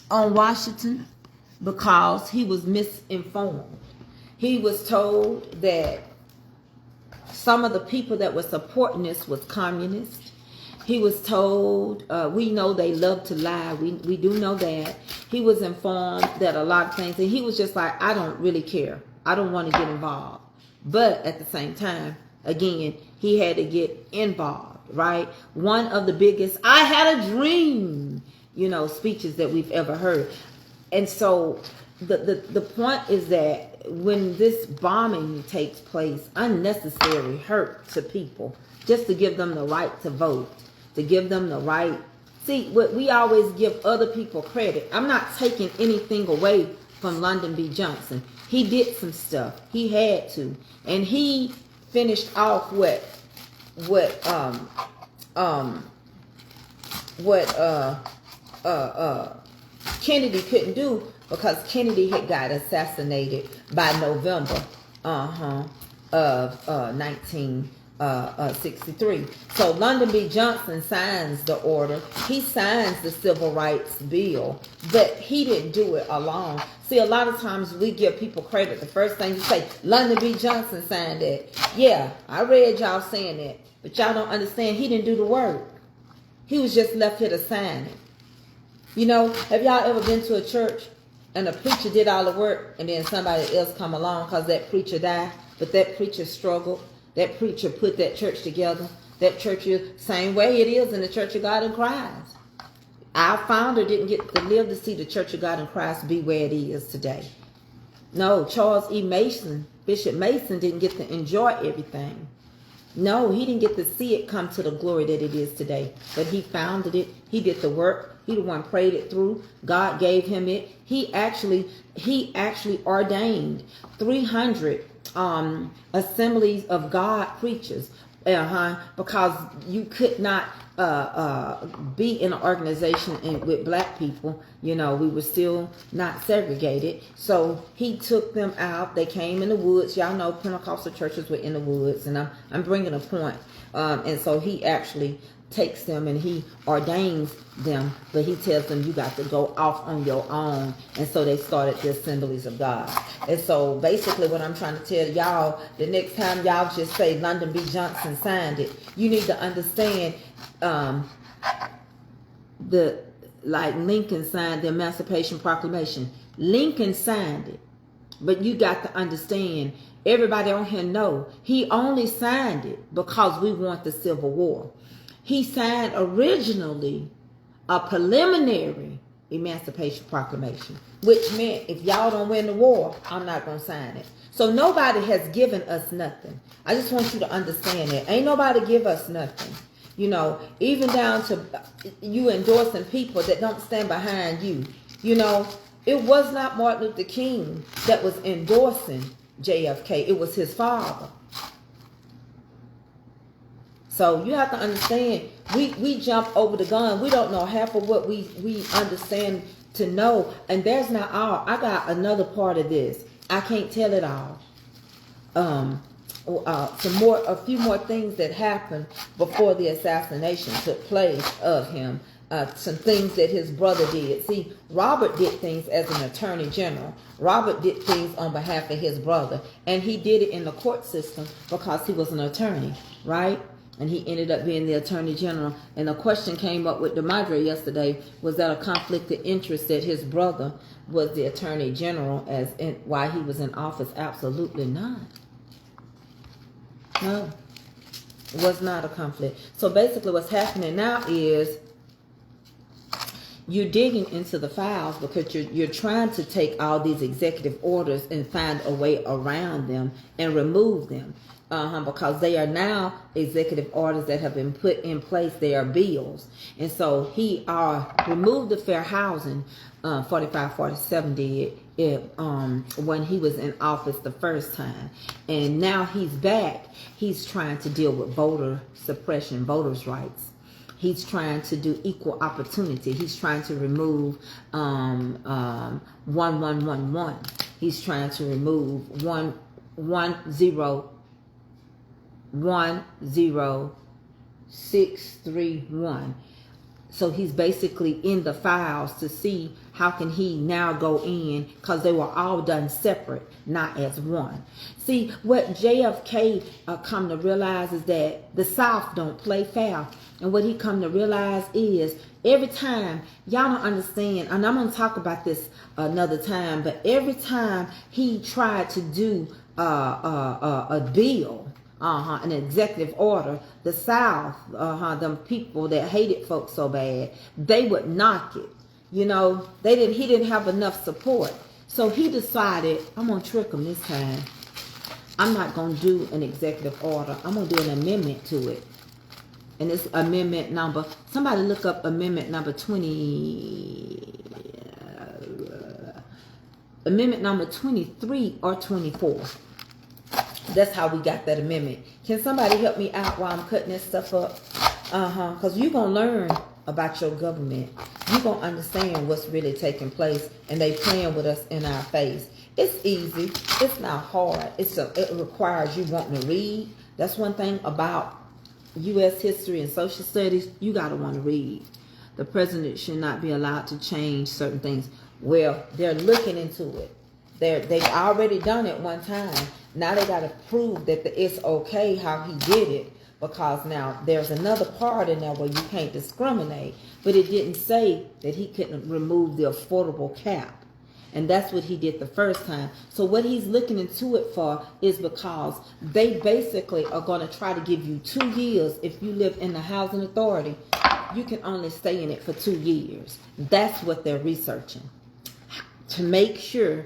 on Washington because he was misinformed. He was told that some of the people that were supporting this was communists. He was told, we know they love to lie. We do know that. He was informed that a lot of things, and he was just like, I don't really care. I don't want to get involved. But at the same time, again, he had to get involved, right? One of the biggest, I had a dream, speeches that we've ever heard. And so the point is that when this bombing takes place, unnecessary hurt to people just to give them the right to vote, to give them the right. See, we always give other people credit. I'm not taking anything away from Lyndon B. Johnson. He did some stuff. He had to. And he finished off what Kennedy couldn't do, because Kennedy had got assassinated by November of 1963. So Lyndon B. Johnson signs the order. He signs the Civil Rights Bill, but he didn't do it alone. See, a lot of times we give people credit. The first thing you say, Lyndon B. Johnson signed it. Yeah, I read y'all saying that, but y'all don't understand. He didn't do the work. He was just left here to sign it. You know, have y'all ever been to a church and a preacher did all the work and then somebody else come along because that preacher died, but that preacher struggled? That preacher put that church together. That church is same way it is in the Church of God in Christ. Our founder didn't get to live to see the Church of God in Christ be where it is today. No, Charles E. Mason, Bishop Mason didn't get to enjoy everything. No, he didn't get to see it come to the glory that it is today. But he founded it. He did the work. He the one prayed it through. God gave him it. He actually ordained 300 assemblies of God preachers. Because you could not be in an organization with black people. You know, we were still not segregated. So he took them out. They came in the woods. Y'all know Pentecostal churches were in the woods, and I'm bringing a point. And so he actually takes them and he ordains them, but he tells them you got to go off on your own. And so they started the Assemblies of God. And so basically what I'm trying to tell y'all, the next time y'all just say Lyndon B. Johnson signed it, you need to understand like Lincoln signed the Emancipation Proclamation. Lincoln signed it, but you got to understand, everybody on here know he only signed it because we want the Civil War. He signed originally a preliminary Emancipation Proclamation, which meant if y'all don't win the war, I'm not going to sign it. So nobody has given us nothing. I just want you to understand that. Ain't nobody give us nothing. You know, even down to you endorsing people that don't stand behind you. You know, it was not Martin Luther King that was endorsing JFK. It was his father. So you have to understand, we jump over the gun. We don't know half of what we understand to know. And there's not all. I got another part of this. I can't tell it all. A few more things that happened before the assassination took place of him. Some things that his brother did. See, Robert did things as an attorney general. Robert did things on behalf of his brother. And he did it in the court system because he was an attorney, right? And he ended up being the attorney general. And a question came up with DeMadre yesterday. Was that a conflict of interest that his brother was the attorney general while he was in office? Absolutely not. No, it was not a conflict. So basically what's happening now is you're digging into the files because you're trying to take all these executive orders and find a way around them and remove them. Because they are now executive orders that have been put in place. They are bills. And so he removed the fair housing, 4547 did it, when he was in office the first time. And now he's back. He's trying to deal with voter suppression, voters' rights. He's trying to do equal opportunity. He's trying to remove 1111. He's trying to remove 10631. So he's basically in the files to see how can he now go in, because they were all done separate, not as one. See, what JFK come to realize is that the South don't play fair. And what he come to realize is every time, y'all don't understand, and I'm going to talk about this another time, but every time he tried to do a bill, an executive order, the South, them people that hated folks so bad, they would knock it. You know, he didn't have enough support. So he decided, I'm going to trick him this time. I'm not going to do an executive order. I'm going to do an amendment to it. And it's amendment number, somebody look up amendment number 20, amendment number 23 or 24. That's how we got that amendment. Can somebody help me out while I'm cutting this stuff up? Because you're going to learn about your government. You're going to understand what's really taking place. And they playing with us in our face. It's easy. It's not hard. It requires you wanting to read. That's one thing about U.S. history and social studies. You got to want to read. The president should not be allowed to change certain things. Well, they're looking into it. They've already done it one time. Now they got to prove that it's okay how he did it. Because now there's another part in there where you can't discriminate. But it didn't say that he couldn't remove the affordable cap. And that's what he did the first time. So what he's looking into it for is because they basically are going to try to give you 2 years. If you live in the housing authority, you can only stay in it for 2 years. That's what they're researching. To make sure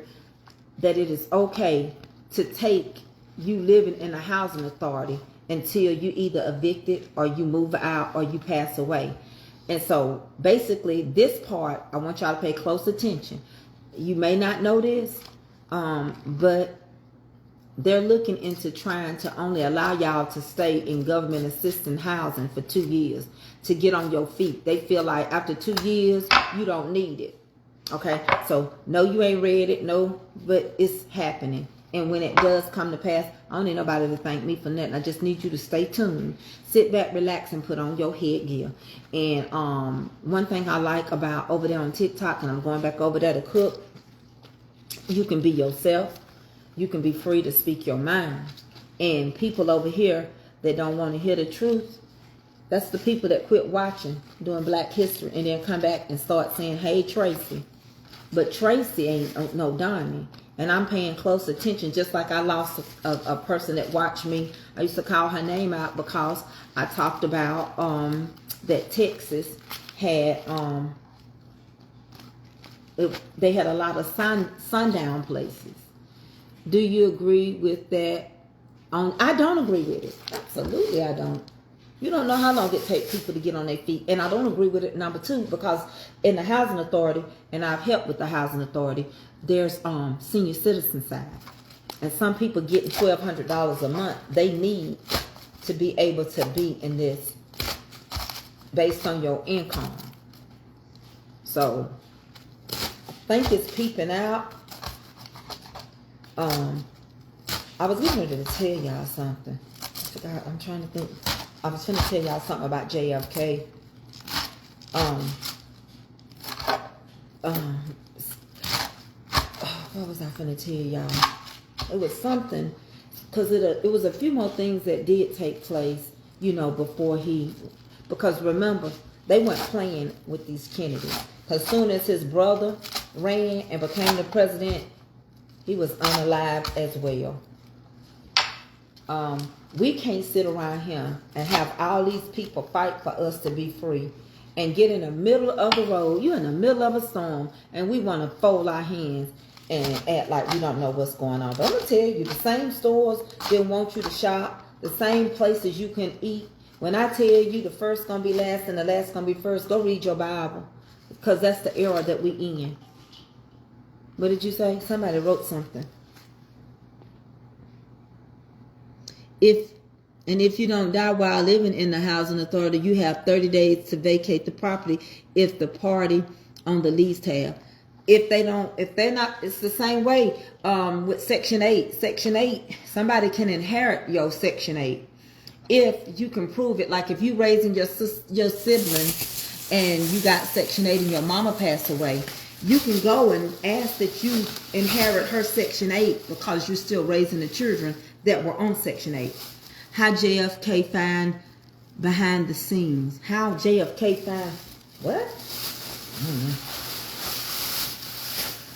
that it is okay to take you living in a housing authority until you either evicted or you move out or you pass away. And so basically this part, I want y'all to pay close attention. You may not know this, but they're looking into trying to only allow y'all to stay in government assistance housing for 2 years to get on your feet. They feel like after 2 years, you don't need it. Okay, so no, you ain't read it, no, but it's happening. And when it does come to pass, I don't need nobody to thank me for nothing. I just need you to stay tuned. Sit back, relax, and put on your headgear. And one thing I like about over there on TikTok, and I'm going back over there to cook, you can be yourself. You can be free to speak your mind. And people over here that don't want to hear the truth, that's the people that quit watching doing Black History and then come back and start saying, hey, Tracy. But Tracy ain't no Donnie. And I'm paying close attention, just like I lost a person that watched me. I used to call her name out because I talked about that Texas had, they had a lot of sundown places. Do you agree with that? I don't agree with it. Absolutely, I don't. You don't know how long it takes people to get on their feet. And I don't agree with it, number 2, because in the housing authority, and I've helped with the housing authority, there's senior citizen side. And some people getting $1,200 a month. They need to be able to be in this based on your income. So, I think it's peeping out. I was getting ready to tell y'all something. I forgot. I'm trying to think. I was going to tell y'all something about JFK. What was I going to tell y'all? It was something, because it was a few more things that did take place, you know, before because remember, they weren't playing with these Kennedys. Because soon as his brother ran and became the president, he was unalived as well. We can't sit around here and have all these people fight for us to be free and get in the middle of the road. You're in the middle of a storm and we want to fold our hands and act like we don't know what's going on. But I'm going to tell you, the same stores that want you to shop, the same places you can eat. When I tell you the first going to be last and the last going to be first, go read your Bible, because that's the era that we in. What did you say? Somebody wrote something. If you don't die while living in the housing authority, you have 30 days to vacate the property if the party on the lease have. If they're not, it's the same way with Section 8. Section 8, somebody can inherit your Section 8 if you can prove it. Like if you raising your siblings and you got Section 8 and your mama passed away, you can go and ask that you inherit her Section 8 because you're still raising the children that were on Section 8. How JFK found behind the scenes. How JFK found what?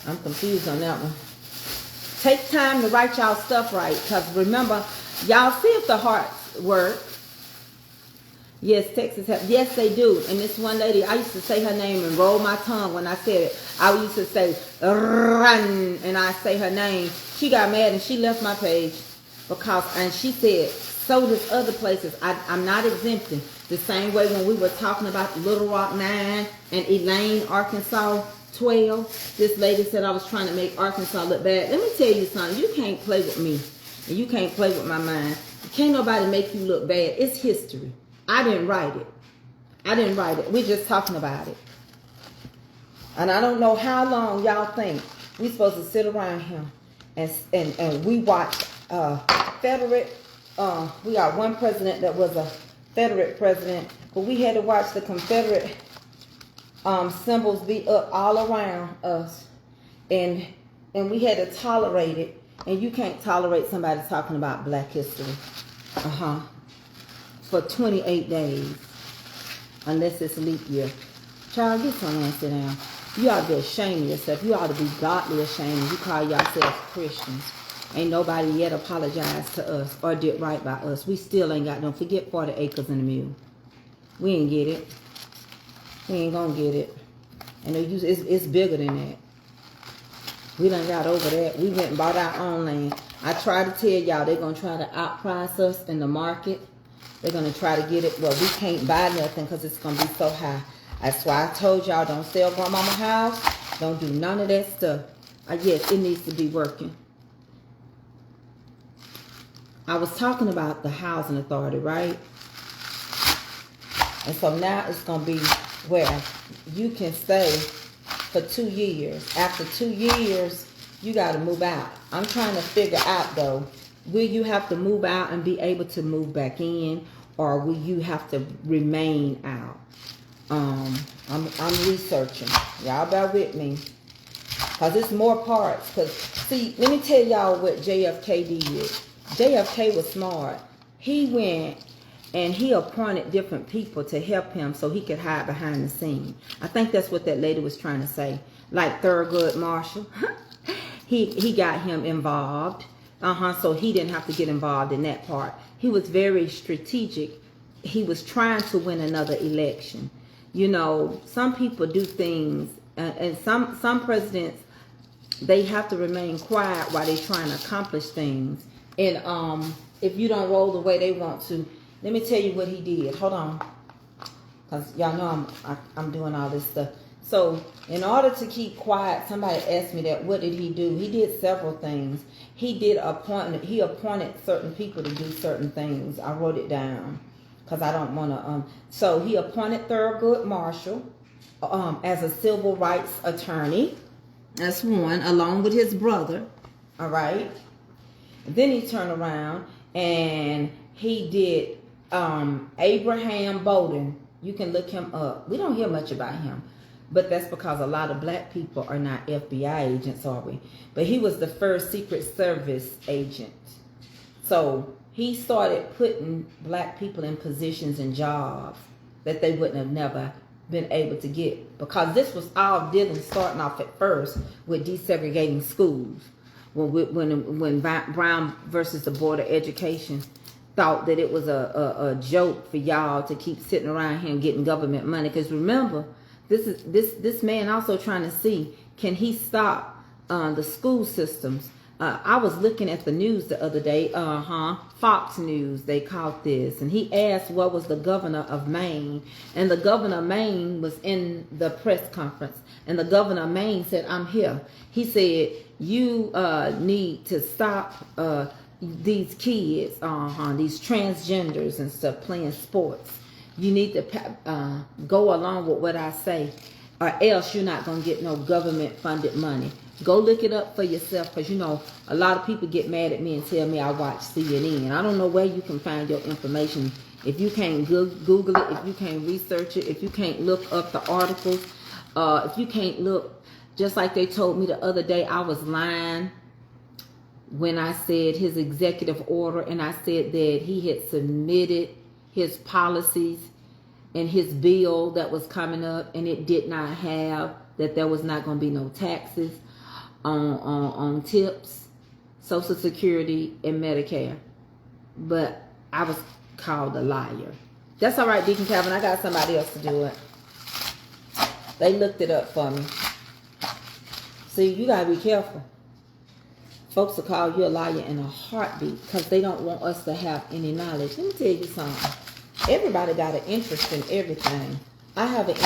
I'm confused on that one. Take time to write y'all stuff right, because remember, y'all see if the hearts work. Yes, Texas have. Yes, they do. And this one lady, I used to say her name and roll my tongue when I said it. I used to say, run, and I say her name. She got mad and she left my page. because, and she said, so does other places. I'm not exempting. The same way when we were talking about Little Rock 9 and Elaine, Arkansas 12, this lady said I was trying to make Arkansas look bad. Let me tell you something. You can't play with me, and you can't play with my mind. Can't nobody make you look bad. It's history. I didn't write it. I didn't write it. We're just talking about it. And I don't know how long y'all think we supposed to sit around here and we watch Confederate. We got one president that was a Confederate president, but we had to watch the Confederate symbols be up all around us, and we had to tolerate it. And you can't tolerate somebody talking about Black history, for 28 days, unless it's a leap year. Child, get somewhere and sit down. You ought to be ashamed of yourself. You ought to be godly ashamed. You call yourselves Christians. Ain't nobody yet apologized to us or did right by us. We still ain't got, don't forget 40 acres and a mule. We ain't get it. We ain't gonna get it. And it's bigger than that. We done got over that. We went and bought our own land. I try to tell y'all they're gonna try to outprice us in the market. They're gonna try to get it. Well, we can't buy nothing because it's gonna be so high. That's why I told y'all don't sell grandmama house. Don't do none of that stuff. Yes, it needs to be working. I was talking about the housing authority, right? And so now it's going to be where you can stay for 2 years. After 2 years, you got to move out. I'm trying to figure out, though, will you have to move out and be able to move back in, or will you have to remain out? I'm researching. Y'all bear with me, because it's more parts. Because, see, let me tell y'all what JFK did. JFK was smart. He went and he appointed different people to help him so he could hide behind the scene. I think that's what that lady was trying to say. Like Thurgood Marshall. he got him involved. So he didn't have to get involved in that part. He was very strategic. He was trying to win another election. You know, some people do things, and some presidents, they have to remain quiet while they're trying to accomplish things. And if you don't roll the way they want to, let me tell you what he did. Hold on, because y'all know I'm doing all this stuff. So in order to keep quiet, somebody asked me that. What did he do? He did several things. He appointed certain people to do certain things. I wrote it down because I don't want to. So he appointed Thurgood Marshall as a civil rights attorney. That's one, along with his brother. All right. Then he turned around and he did Abraham Bowden. You can look him up. We don't hear much about him, but that's because a lot of black people are not FBI agents, are we? But he was the first Secret Service agent. So he started putting black people in positions and jobs that they wouldn't have never been able to get, because this was all starting off at first with desegregating schools. When Brown versus the Board of Education thought that it was a joke for y'all to keep sitting around here and getting government money. Because remember, this man also trying to see, can he stop the school systems? I was looking at the news the other day, Fox News, they called this, and he asked what was the governor of Maine, and the governor of Maine was in the press conference, and the governor of Maine said, I'm here. He said, you need to stop these kids, these transgenders and stuff playing sports. You need to go along with what I say, or else you're not going to get no government funded money. Go look it up for yourself, because, you know, a lot of people get mad at me and tell me I watch CNN. I don't know where you can find your information. If you can't Google it, if you can't research it, if you can't look up the articles, if you can't look, just like they told me the other day, I was lying when I said his executive order, and I said that he had submitted his policies and his bill that was coming up, and it did not have, that there was not going to be no taxes on tips, Social Security, and Medicare. But I was called a liar. That's all right, Deacon Calvin. I got somebody else to do it. They looked it up for me. See, you got to be careful. Folks will call you a liar in a heartbeat because they don't want us to have any knowledge. Let me tell you something. Everybody got an interest in everything. I have an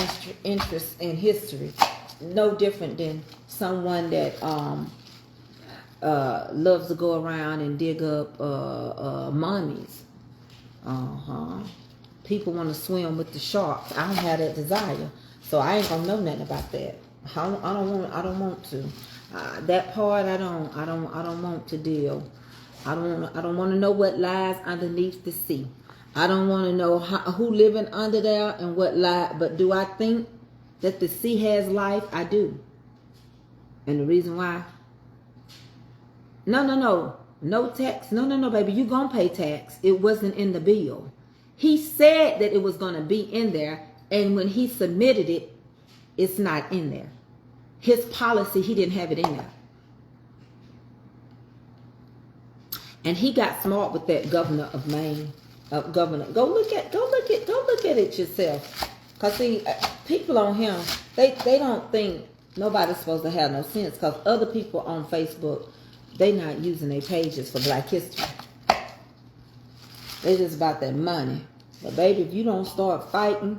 interest in history. No different than someone that loves to go around and dig up mummies. People want to swim with the sharks. I don't have that desire, so I ain't gonna know nothing about that. I don't want to. That part I don't want to deal. I don't want to know what lies underneath the sea. I don't want to know who living under there and what lie. But do I think that the sea has life? I do. And the reason why? No tax. No, baby. You gonna pay tax. It wasn't in the bill. He said that it was gonna be in there, and when he submitted it, it's not in there. His policy, he didn't have it in there. And he got smart with that governor of Maine. Governor, go look at it yourself. Cause see, people on him, they don't think nobody's supposed to have no sense. Cause other people on Facebook, they not using their pages for Black History. They just about that money. But baby, if you don't start fighting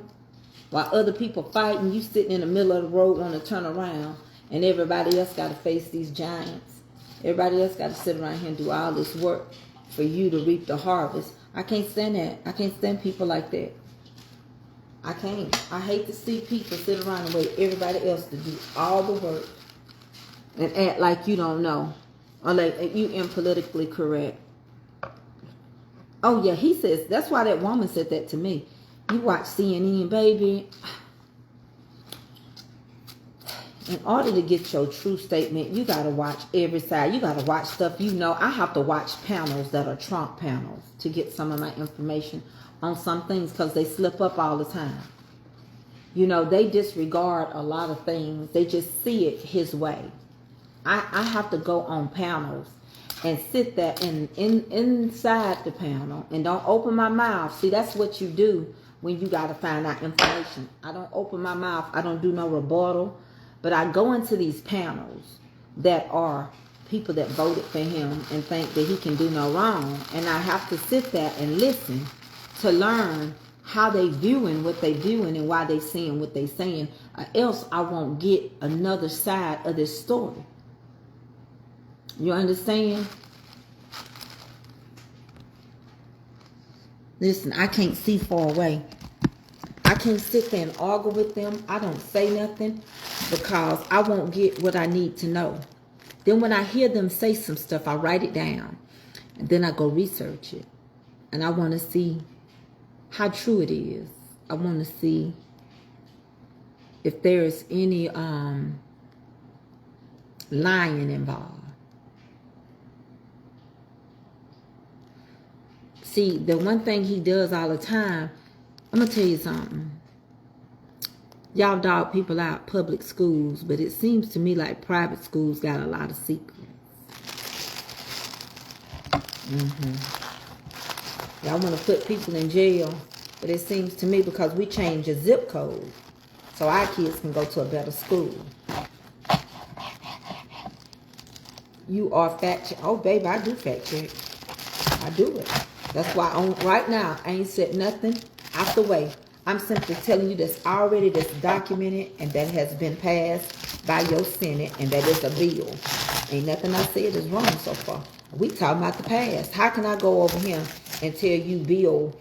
while other people fighting, you sitting in the middle of the road want to turn around, and everybody else got to face these giants. Everybody else got to sit around here and do all this work for you to reap the harvest. I can't stand that. I can't stand people like that. I can't. I hate to see people sit around and wait everybody else to do all the work and act like you don't know, or like you impolitically correct. Oh yeah, he says, that's why that woman said that to me. You watch CNN, baby. In order to get your true statement, you got to watch every side. You got to watch stuff you know. I have to watch panels that are Trump panels to get some of my information on some things because they slip up all the time. You know, they disregard a lot of things. They just see it his way. I have to go on panels and sit there inside the panel and don't open my mouth. See, that's what you do when you got to find out information. I don't open my mouth. I don't do no rebuttal. But I go into these panels that are people that voted for him and think that he can do no wrong. And I have to sit there and listen to learn how they viewing what they viewing and why they saying what they saying. Or else I won't get another side of this story. You understand? Listen, I can't see far away. I can't sit there and argue with them. I don't say nothing because I won't get what I need to know. Then when I hear them say some stuff, I write it down. And then I go research it. And I want to see how true it is. I want to see if there's any lying involved. See, the one thing he does all the time, I'm going to tell you something. Y'all dog people out public schools, but it seems to me like private schools got a lot of secrets. Y'all want to put people in jail, but it seems to me because we changed the zip code so our kids can go to a better school. You are fact check. Oh, baby, I do fact check. I do it. That's why right now I ain't said nothing out the way. I'm simply telling you that's documented and that has been passed by your Senate and that is a bill. Ain't nothing I said is wrong so far. We talking about the past. How can I go over here and tell you bill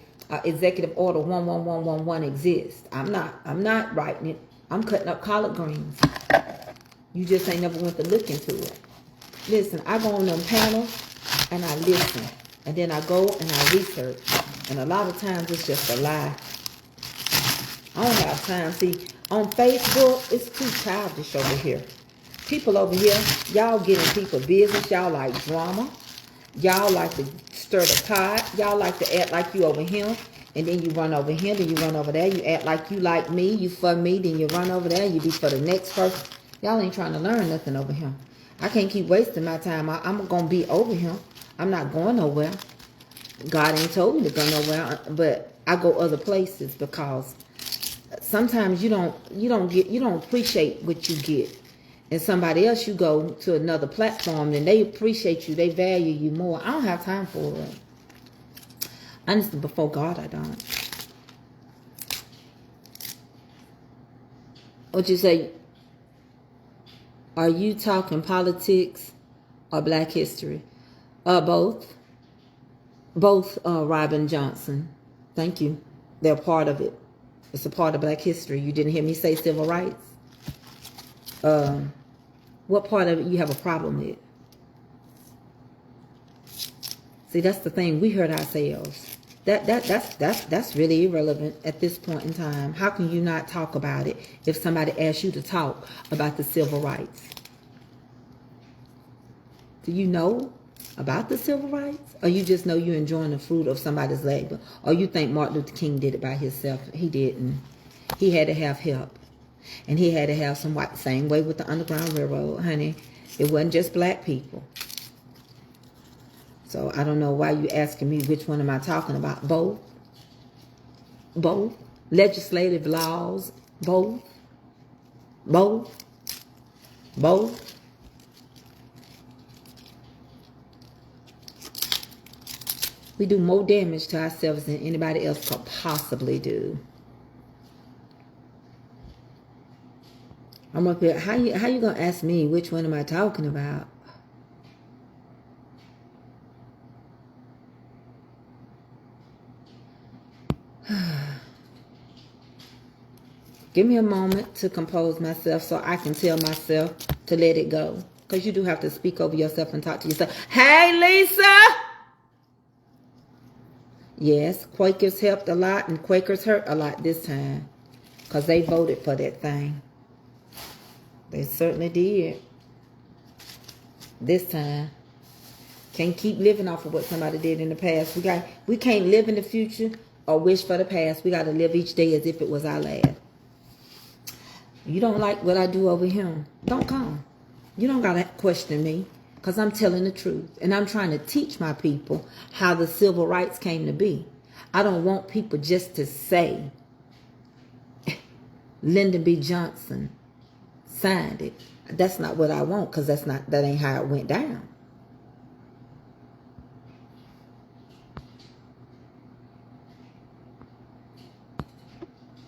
executive order 11111 exists? I'm not writing it. I'm cutting up collard greens. You just ain't never went to look into it. Listen, I go on them panels and I listen. And then I go and I research. And a lot of times it's just a lie. I don't have time. See, on Facebook, it's too childish over here. People over here, y'all getting people business. Y'all like drama. Y'all like to stir the pot. Y'all like to act like you over here. And then you run over here. Then you run over there. You act like you like me. You for me. Then you run over there. You be for the next person. Y'all ain't trying to learn nothing over here. I can't keep wasting my time. I'm going to be over here. I'm not going nowhere. God ain't told me to go nowhere, but I go other places because sometimes you don't appreciate what you get. and somebody else, you go to another platform, and they appreciate you, they value you more. I don't have time for it. Honestly, before God, I don't. What you say? Are you talking politics or Black history? Both. Both, Robin Johnson. Thank you. They're part of it. It's a part of Black history. You didn't hear me say civil rights? What part of it you have a problem with? See, that's the thing. We hurt ourselves. That's really irrelevant at this point in time. How can you not talk about it if somebody asks you to talk about the civil rights? Do you know about the civil rights? Or you just know you're enjoying the fruit of somebody's labor? Or you think Martin Luther King did it by himself? He didn't. He had to have help. And he had to have some white. Same way with the Underground Railroad, honey. It wasn't just black people. So I don't know why you asking me which one am I talking about. Both. Both. Legislative laws. Both. Both. Both. We do more damage to ourselves than anybody else could possibly do. I'm up here. How you gonna ask me which one am I talking about? Give me a moment to compose myself so I can tell myself to let it go. Because you do have to speak over yourself and talk to yourself. Hey, Lisa! Yes, Quakers helped a lot and Quakers hurt a lot this time. Because they voted for that thing. They certainly did. This time. Can't keep living off of what somebody did in the past. We can't live in the future or wish for the past. We got to live each day as if it was our last. You don't like what I do over here? Don't come. You don't got to question me because I'm telling the truth. And I'm trying to teach my people how the civil rights came to be. I don't want people just to say Lyndon B. Johnson signed it. That's not what I want because that ain't how it went down.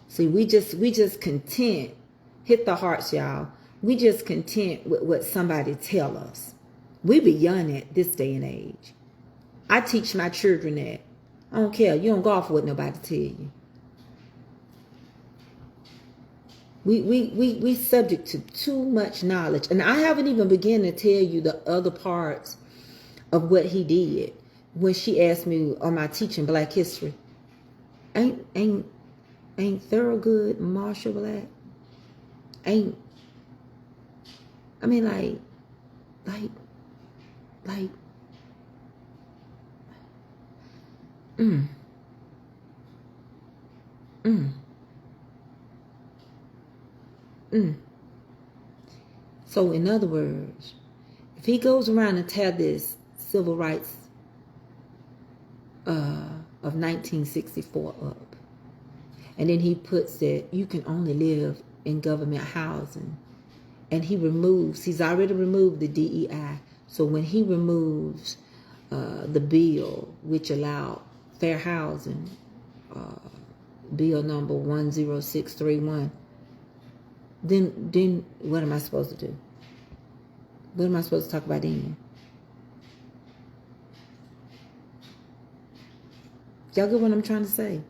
See, we just content. Hit the hearts, y'all. We just content with what somebody tell us. We beyond that this day and age. I teach my children that. I don't care. You don't go off what nobody tell you. We subject to too much knowledge. And I haven't even begun to tell you the other parts of what he did. When she asked me, am I teaching Black history? Ain't Thurgood Marshall Black? Ain't, I mean, like, So in other words, if he goes around and tear this civil rights of 1964 up, and then he puts that you can only live in government housing, and he's already removed the DEI. So when he removes the bill which allowed fair housing, bill number 10631, then what am I supposed to do? What am I supposed to talk about then? Y'all get what I'm trying to say?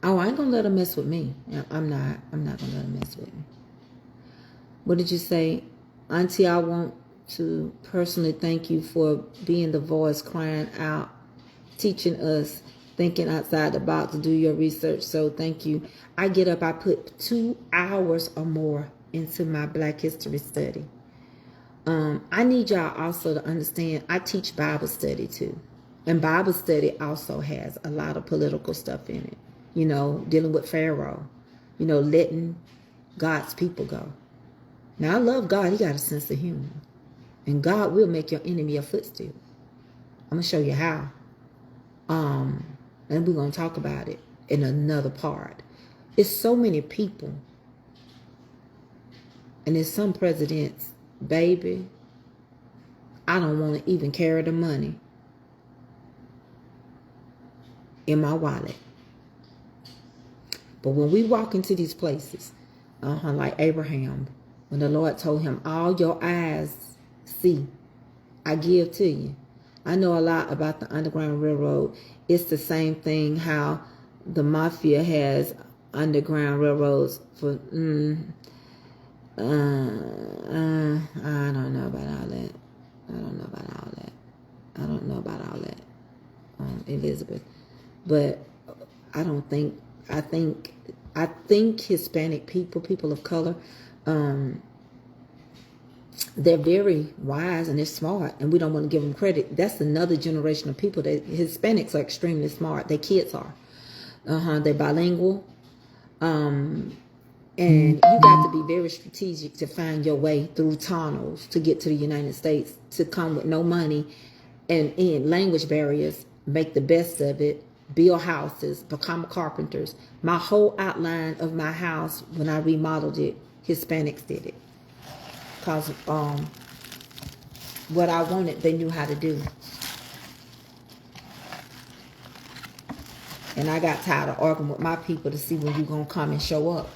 Oh, I ain't gonna let her mess with me. I'm not gonna let her mess with me. What did you say? Auntie, I want to personally thank you for being the voice crying out, teaching us, thinking outside the box, do your research. So thank you. I get up, I put 2 hours or more into my Black history study. I need y'all also to understand, I teach Bible study too. And Bible study also has a lot of political stuff in it. You know, dealing with Pharaoh. You know, letting God's people go. Now, I love God. He got a sense of humor. And God will make your enemy a footstool. I'm going to show you how. And we're going to talk about it in another part. It's so many people. And there's some presidents, baby, I don't want to even carry the money in my wallet. But when we walk into these places, like Abraham, when the Lord told him, all your eyes see, I give to you. I know a lot about the Underground Railroad. It's the same thing how the mafia has Underground Railroads for, I don't know about all that. I don't know about all that, Elizabeth. But I think Hispanic people of color, they're very wise and they're smart, and we don't want to give them credit. That's another generation of people. That Hispanics are extremely smart. Their kids are. They're bilingual. And you got to be very strategic to find your way through tunnels to get to the United States, to come with no money and in language barriers, make the best of it, build houses, become carpenters. My whole outline of my house, when I remodeled it, Hispanics did it. Because what I wanted, they knew how to do. And I got tired of arguing with my people to see when you're going to come and show up.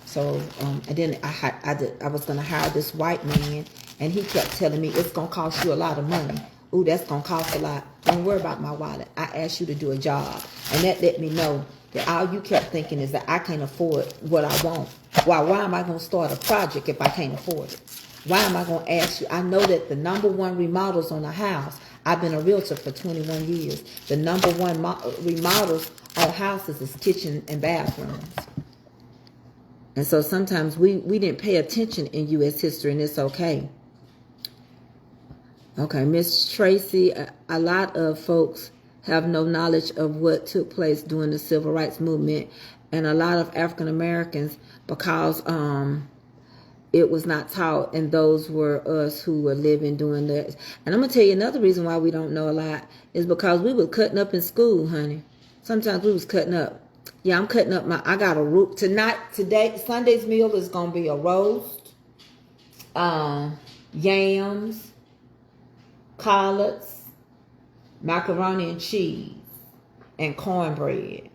So, and then I was going to hire this white man, and he kept telling me, it's going to cost you a lot of money. Ooh, that's going to cost a lot. Don't worry about my wallet. I asked you to do a job. And that let me know that all you kept thinking is that I can't afford what I want. Why am I going to start a project if I can't afford it? Why am I going to ask you? I know that the #1 remodels on a house, I've been a realtor for 21 years. The #1 remodels on houses is kitchen and bathrooms. And so sometimes we didn't pay attention in U.S. history, and it's okay. Okay, Miss Tracy, a lot of folks have no knowledge of what took place during the Civil Rights Movement, and a lot of African Americans, because it was not taught, and those were us who were living during that. And I'm going to tell you another reason why we don't know a lot is because we were cutting up in school, honey. Sometimes we was cutting up. Yeah, I'm cutting up I got a root. Today, Sunday's meal is going to be a roast, yams, collards, macaroni and cheese, and cornbread.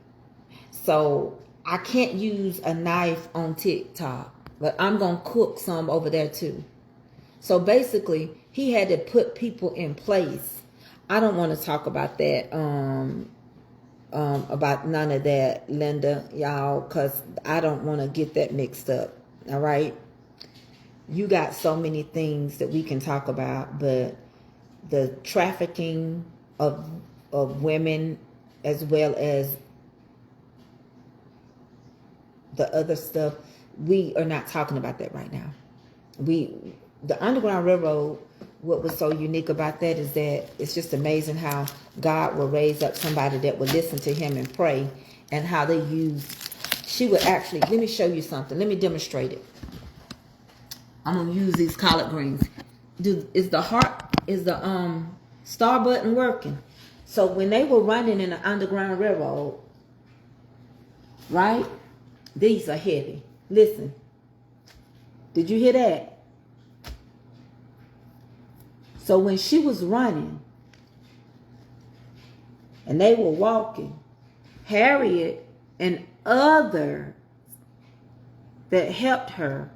So I can't use a knife on TikTok, but I'm going to cook some over there too. So basically, he had to put people in place. I don't want to talk about that, about none of that, Linda, y'all, because I don't want to get that mixed up, all right? You got so many things that we can talk about, but the trafficking of women, as well as the other stuff, we are not talking about that right now. The Underground Railroad, what was so unique about that is that it's just amazing how God will raise up somebody that will listen to him and pray, and how she would actually, let me show you something. Let me demonstrate it. I'm going to use these collard greens. Is the star button working? So when they were running in the Underground Railroad, right? These are heavy. Listen. Did you hear that? So when she was running and they were walking, Harriet and others that helped her,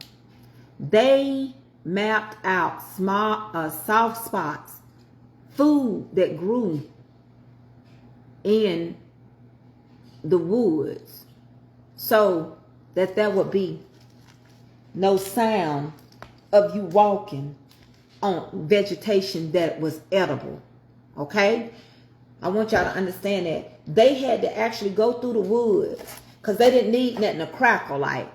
they mapped out soft spots, food that grew in the woods, so that there would be no sound of you walking on vegetation that was edible. Okay? I want y'all to understand that. They had to actually go through the woods because they didn't need nothing to crackle like.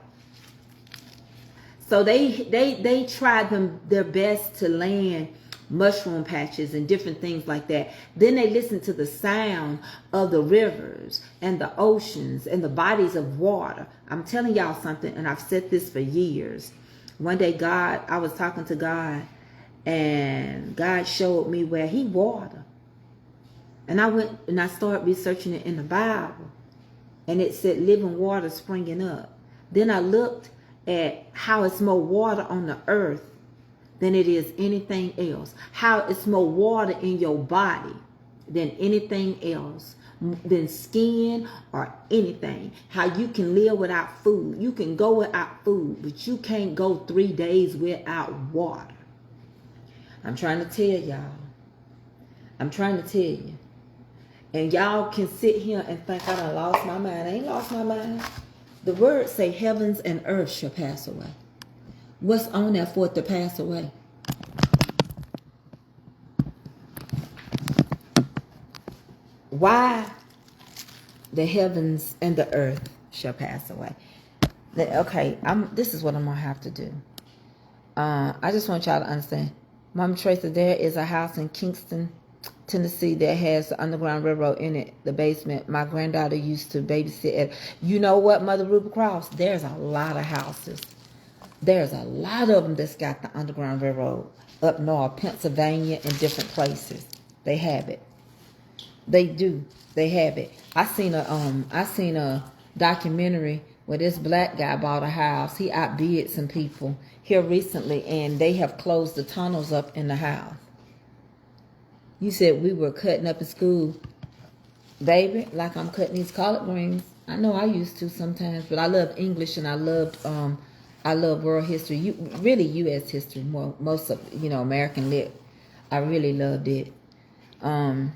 So they tried their best to land mushroom patches and different things like that. Then they listened to the sound of the rivers and the oceans and the bodies of water. I'm telling y'all something, and I've said this for years. One day I was talking to God, and God showed me where he water. And I went and I started researching it in the Bible. and it said living water springing up. Then I looked at how it's more water on the earth than it is anything else. How it's more water in your body than anything else, than skin or anything. How you can live without food. You can go without food, but you can't go 3 days without water. I'm trying to tell y'all. I'm trying to tell you. And y'all can sit here and think I done lost my mind. I ain't lost my mind. The words say heavens and earth shall pass away. What's on there for it to pass away? Why the heavens and the earth shall pass away. Okay, this is what I'm going to have to do. I just want y'all to understand. Mama Tracy, there is a house in Kingston, Tennessee that has the Underground Railroad in it, the basement. My granddaughter used to babysit at. You know what, Mother Ruby Cross? There's a lot of houses. There's a lot of them that's got the Underground Railroad up north, Pennsylvania, and different places. They have it. They do. They have it. I seen a documentary where this black guy bought a house. He outbid some people here recently, and they have closed the tunnels up in the house. You said we were cutting up in school, baby, like I'm cutting these collard greens. I know I used to sometimes, but I love English and I love world history. Really U.S. history more. Most of American lit. I really loved it. And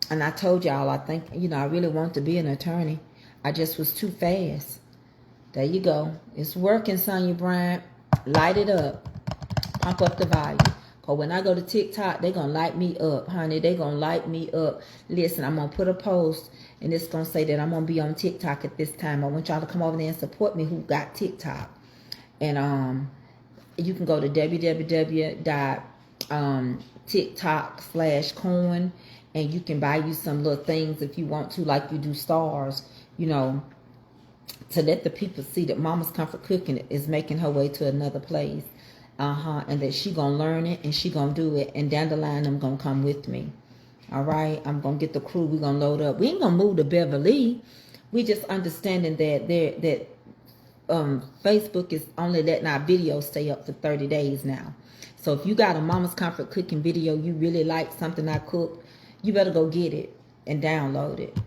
I told y'all I think I really want to be an attorney. I just was too fast. There you go. It's working, Sonya Bryant. Light it up. Pump up the volume. Because when I go to TikTok, they're going to light me up, honey. They're going to light me up. Listen, I'm going to put a post, and it's going to say that I'm going to be on TikTok at this time. I want y'all to come over there and support me who got TikTok. And you can go to www.tiktok/coin, and you can buy you some little things if you want to, like you do stars, to let the people see that Mama's Comfort Cooking is making her way to another place. And that she gonna learn it and she gonna do it, and down the line I'm gonna come with me. All right, I'm gonna get the crew. We gonna load up. We ain't gonna move to Beverly. We just understanding that Facebook is only letting our videos stay up for 30 days now. So if you got a Mama's Comfort Cooking video you really like, something I cooked, you better go get it and download it.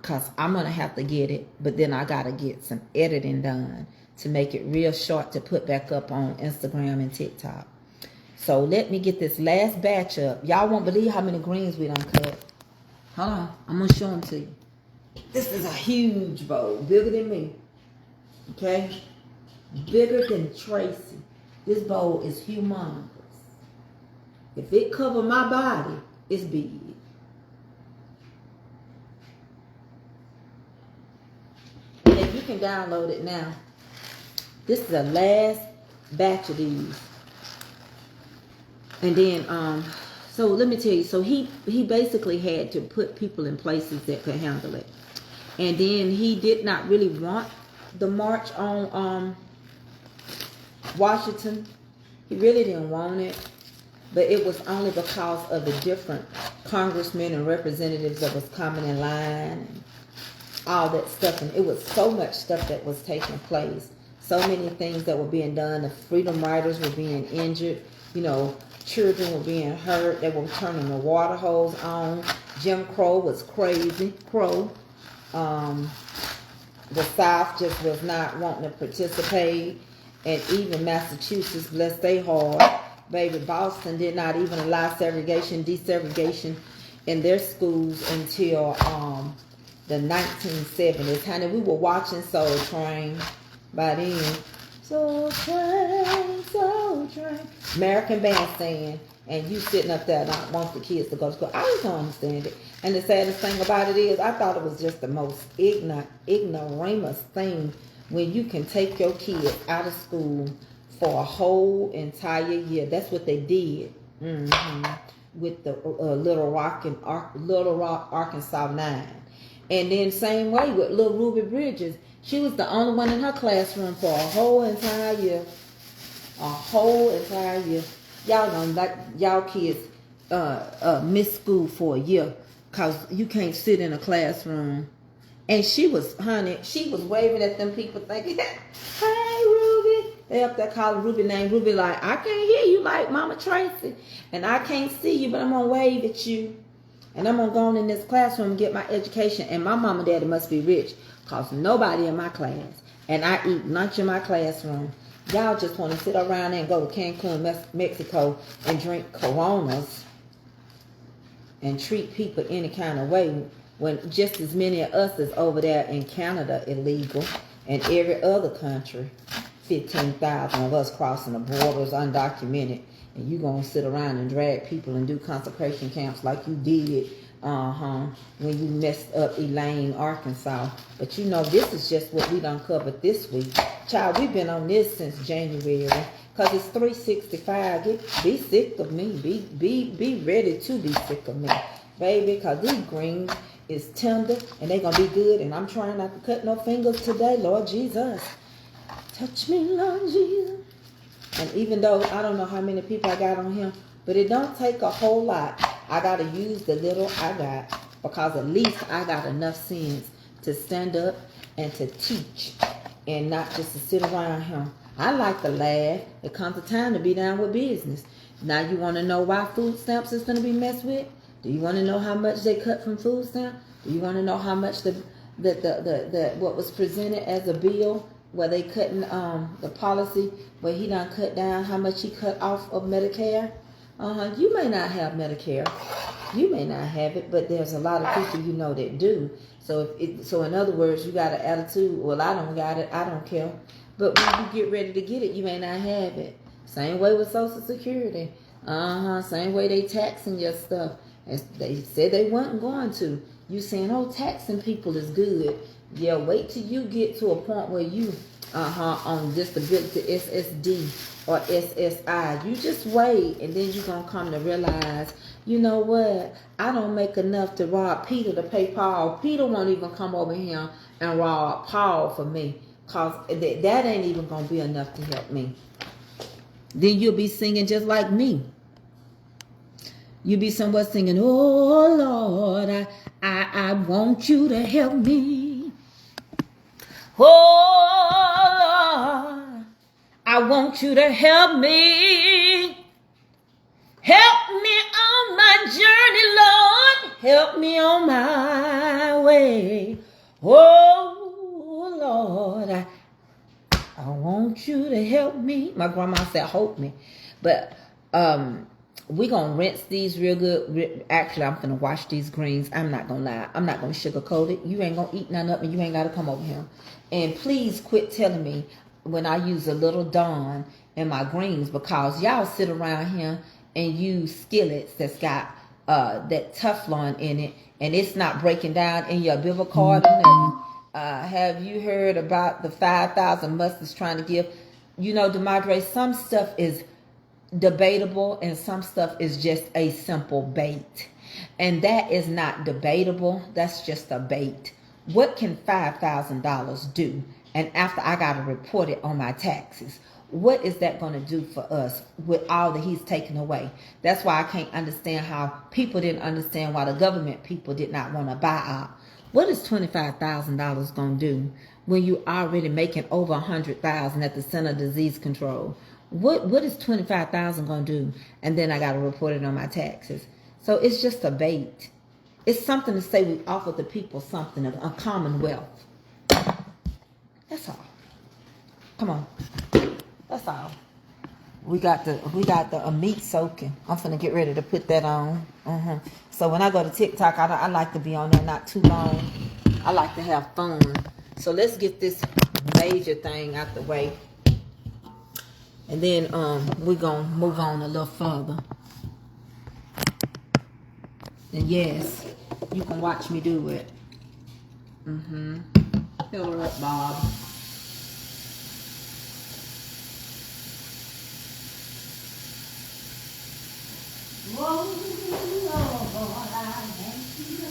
Cause I'm gonna have to get it, but then I gotta get some editing done to make it real short to put back up on Instagram and TikTok. So let me get this last batch up. Y'all won't believe how many greens we done cut. Hold on, I'm gonna show them to you. This is a huge bowl, bigger than me. Okay, bigger than Tracy. This bowl is humongous. If it cover my body, it's big. And you can download it now. This is the last batch of these. And then, so let me tell you, so he basically had to put people in places that could handle it. And then he did not really want the march on Washington. He really didn't want it. But it was only because of the different congressmen and representatives that was coming in line and all that stuff. And it was so much stuff that was taking place. So many things that were being done. The freedom riders were being injured. Children were being hurt. They were turning the water hose on. Jim Crow was crazy. The South just was not wanting to participate. And even Massachusetts, bless their heart, baby, Boston did not even allow desegregation in their schools until the 1970s. Honey, we were watching Soul Train by then. Soul Train, Soul Train. American Bandstand. And you sitting up there not want the kids to go to school. I just don't understand it. And the saddest thing about it is, I thought it was just the most ignoramus thing when you can take your kids out of school for a whole entire year. That's what they did with the Little Rock, Arkansas 9. And then same way with little Ruby Bridges. She was the only one in her classroom for a whole entire year. Y'all know, like, y'all kids miss school for a year because you can't sit in a classroom And she was, honey, she was waving at them people thinking, hey, Ruby. They up there calling Ruby name. Ruby like, I can't hear you like Mama Tracy. And I can't see you, but I'm going to wave at you. And I'm going to go on in this classroom and get my education. And my mama and daddy must be rich. Because nobody in my class. And I eat lunch in my classroom. Y'all just want to sit around and go to Cancun, Mexico and drink Coronas. And treat people any kind of way. When just as many of us is over there in Canada illegal. And every other country. 15,000 of us crossing the borders undocumented. And you gonna sit around and drag people and do concentration camps like you did when you messed up Elaine, Arkansas. But you know, this is just what we done covered this week. Child, we've been on this since January. Because it's 365. Be sick of me. Be ready to be sick of me. Baby, because these greens is tender and they gonna be good. And I'm trying not to cut no fingers today, Lord Jesus. Touch me, Lord Jesus. And even though I don't know how many people I got on here, but it don't take a whole lot. I got to use the little I got because at least I got enough sense to stand up and to teach and not just to sit around here. I like to laugh. It comes a time to be down with business. Now you want to know why food stamps is going to be messed with? Do you want to know how much they cut from food stamps? Do you want to know how much the what was presented as a bill where they cutting the policy where he done cut down how much he cut off of Medicare? You may not have Medicare. You may not have it, but there's a lot of people you know that do. So so in other words, you got an attitude, well, I don't got it, I don't care. But when you get ready to get it, you may not have it. Same way with Social Security. Same way they taxing your stuff. As they said they weren't going to. You saying, oh, taxing people is good. Yeah, wait till you get to a point where you on disability SSD or SSI. You just wait, and then you're going to come to realize, you know what? I don't make enough to rob Peter to pay Paul. Peter won't even come over here and rob Paul for me, because that ain't even going to be enough to help me. Then you'll be singing just like me. You'll be somewhere singing, oh, Lord, I want you to help me. Oh, Lord, I want you to help me. Help me on my journey, Lord. Help me on my way. Oh, Lord, I want you to help me. My grandma said, help me. But we're going to rinse these real good. Actually, I'm going to wash these greens. I'm not going to lie. I'm not going to sugarcoat it. You ain't going to eat none of it. You ain't got to come over here. And please quit telling me when I use a little Dawn in my greens, because y'all sit around here and use skillets that's got that Teflon in it, and it's not breaking down in your biblical card or nothing. Have you heard about the 5,000 mustards trying to give? You know, DeMadre, some stuff is debatable and some stuff is just a simple bait. And that is not debatable. That's just a bait. What can $5,000 do? And after I got to report it on my taxes, what is that going to do for us with all that he's taken away? That's why I can't understand how people didn't understand why the government people did not want to buy out. What is $25,000 going to do when you already making over $100,000 at the Center of Disease Control? What is $25,000 going to do? And then I got to report it on my taxes. So it's just a bait. It's something to say we offer the people something, a commonwealth. That's all. Come on. That's all. We got the meat soaking. I'm finna get ready to put that on. So when I go to TikTok, I like to be on there not too long. I like to have fun. So let's get this major thing out the way. And then we're going to move on a little further. And yes, you can watch me do it. Fill her up, Bob. Whoa, Lord, I want you to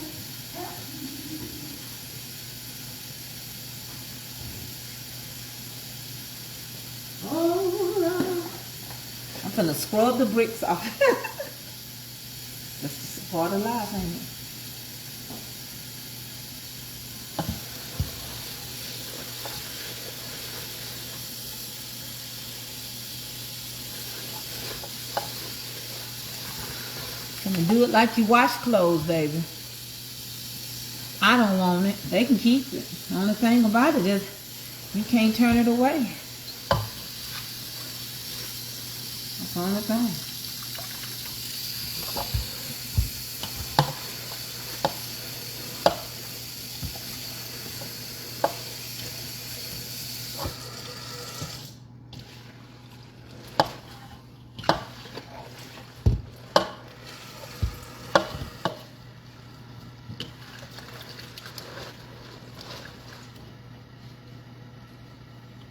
help me. Oh, Lord. I'm finna scrub the bricks off. That's just part of life, ain't it? I'm gonna do it like you wash clothes, baby. I don't want it. They can keep it. The only thing about it is you can't turn it away. That's the only thing.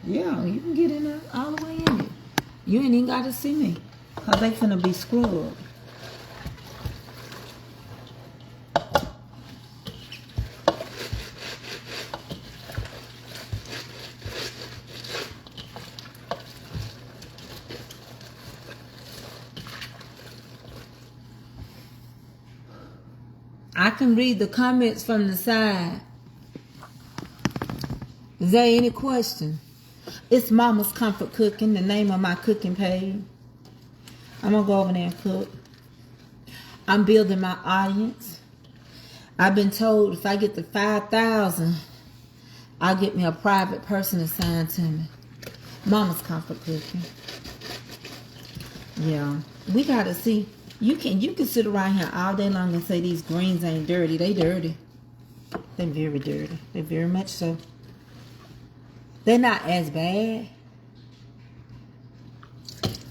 Yeah, you can get in there all the way in it. You ain't even got to see me. Because they finna be scrubbed. I can read the comments from the side. Is there any question? It's Mama's Comfort Cooking, the name of my cooking page. I'm going to go over there and cook. I'm building my audience. I've been told if I get to 5,000, I'll get me a private person assigned to me. Mama's Comfort Cooking. Yeah. We got to see. You can sit around here all day long and say these greens ain't dirty. They dirty. They're very dirty. They're very much so. They're not as bad.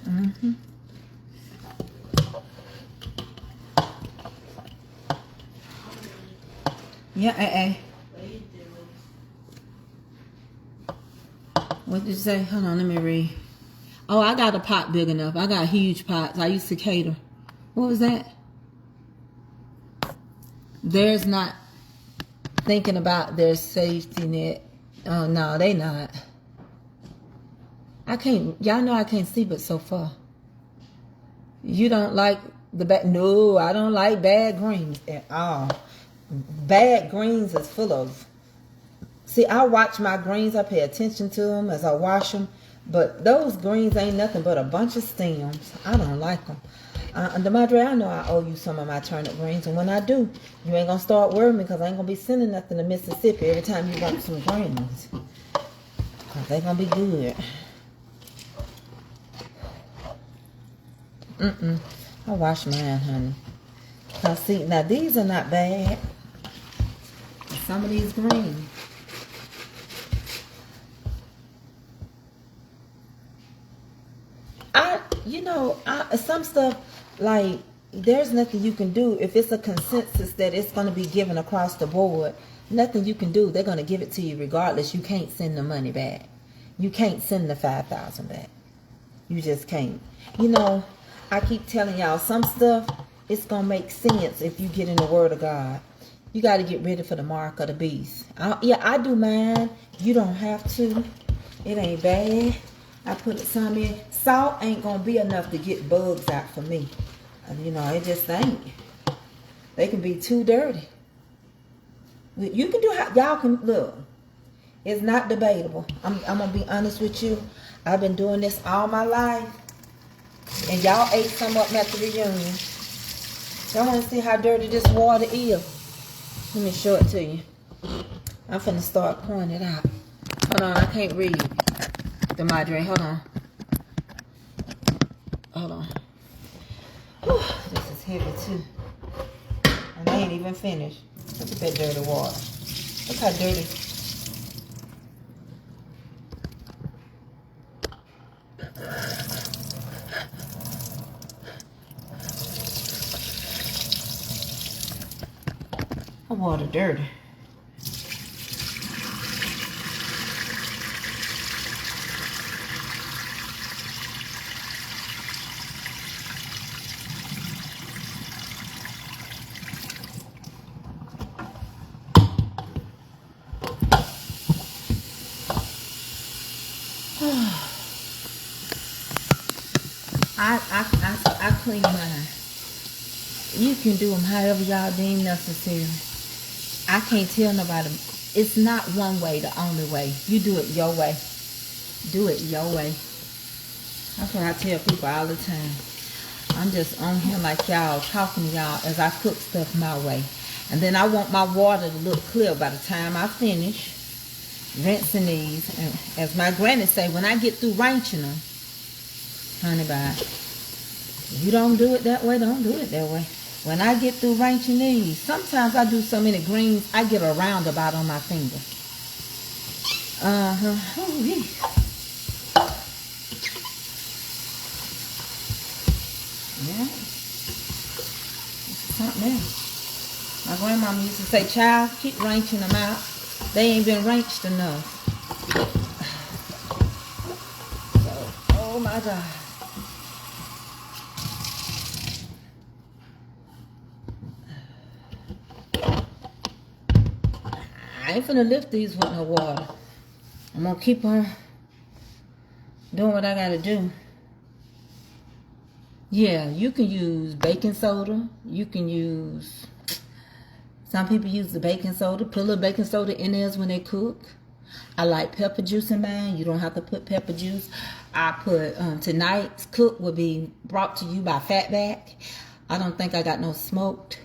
Mm-hmm. Yeah, What did you say? Hold on, let me read. Oh, I got a pot big enough. I got huge pots. I used to cater. What was that? There's not thinking about their safety net. Oh, no, they not. I can't, y'all know I can't see but so far. You don't like the bad, no, I don't like bad greens at all. Bad greens is full of, see, I watch my greens, I pay attention to them as I wash them, but those greens ain't nothing but a bunch of stems. I don't like them. DeMadre, I know I owe you some of my turnip greens, and when I do, you ain't gonna start worrying me because I ain't gonna be sending nothing to Mississippi every time you want some greens. Because they gonna be good. I wash mine, honey. Now see, now these are not bad. Some of these greens. Some stuff, like, there's nothing you can do. If it's a consensus that it's going to be given across the board, nothing you can do. They're going to give it to you regardless. You can't send the money back. You can't send the 5,000 back. You just can't. You know, I keep telling y'all, some stuff, it's going to make sense if you get in the Word of God. You got to get ready for the mark of the beast. I do mine. You don't have to. It ain't bad. I put some in. Salt ain't going to be enough to get bugs out for me. You know, it just ain't. They can be too dirty. You can do how y'all can look. It's not debatable. I'm gonna be honest with you. I've been doing this all my life, and y'all ate some up at the reunion. Y'all want to see how dirty this water is? Let me show it to you. I'm finna start pouring it out. Hold on, I can't read. The Madre, hold on. Hold on. Whew, this is heavy too. And I ain't even finished. Look at that dirty water. Look how dirty. The water dirty. I clean mine. You can do them however y'all deem necessary. I can't tell nobody. It's not one way, the only way. You do it your way. Do it your way. That's what I tell people all the time. I'm just on here like y'all, talking to y'all as I cook stuff my way. And then I want my water to look clear by the time I finish rinsing these. And as my granny say, when I get through rinsing them, honey bye. If you don't do it that way, don't do it that way. When I get through rinsing these, sometimes I do so many greens, I get a roundabout on my finger. Ooh-wee. Yeah. This is something else. My grandmama used to say, child, keep rinsing them out. They ain't been rinsed enough. So, oh my God. I ain't finna lift these with no water. I'm gonna keep on doing what I gotta do. Yeah, you can use baking soda. You can use, some people use the baking soda. Put a little baking soda in theirs when they cook. I like pepper juice in mine. You don't have to put pepper juice. I put, tonight's cook will be brought to you by Fatback. I don't think I got no smoked.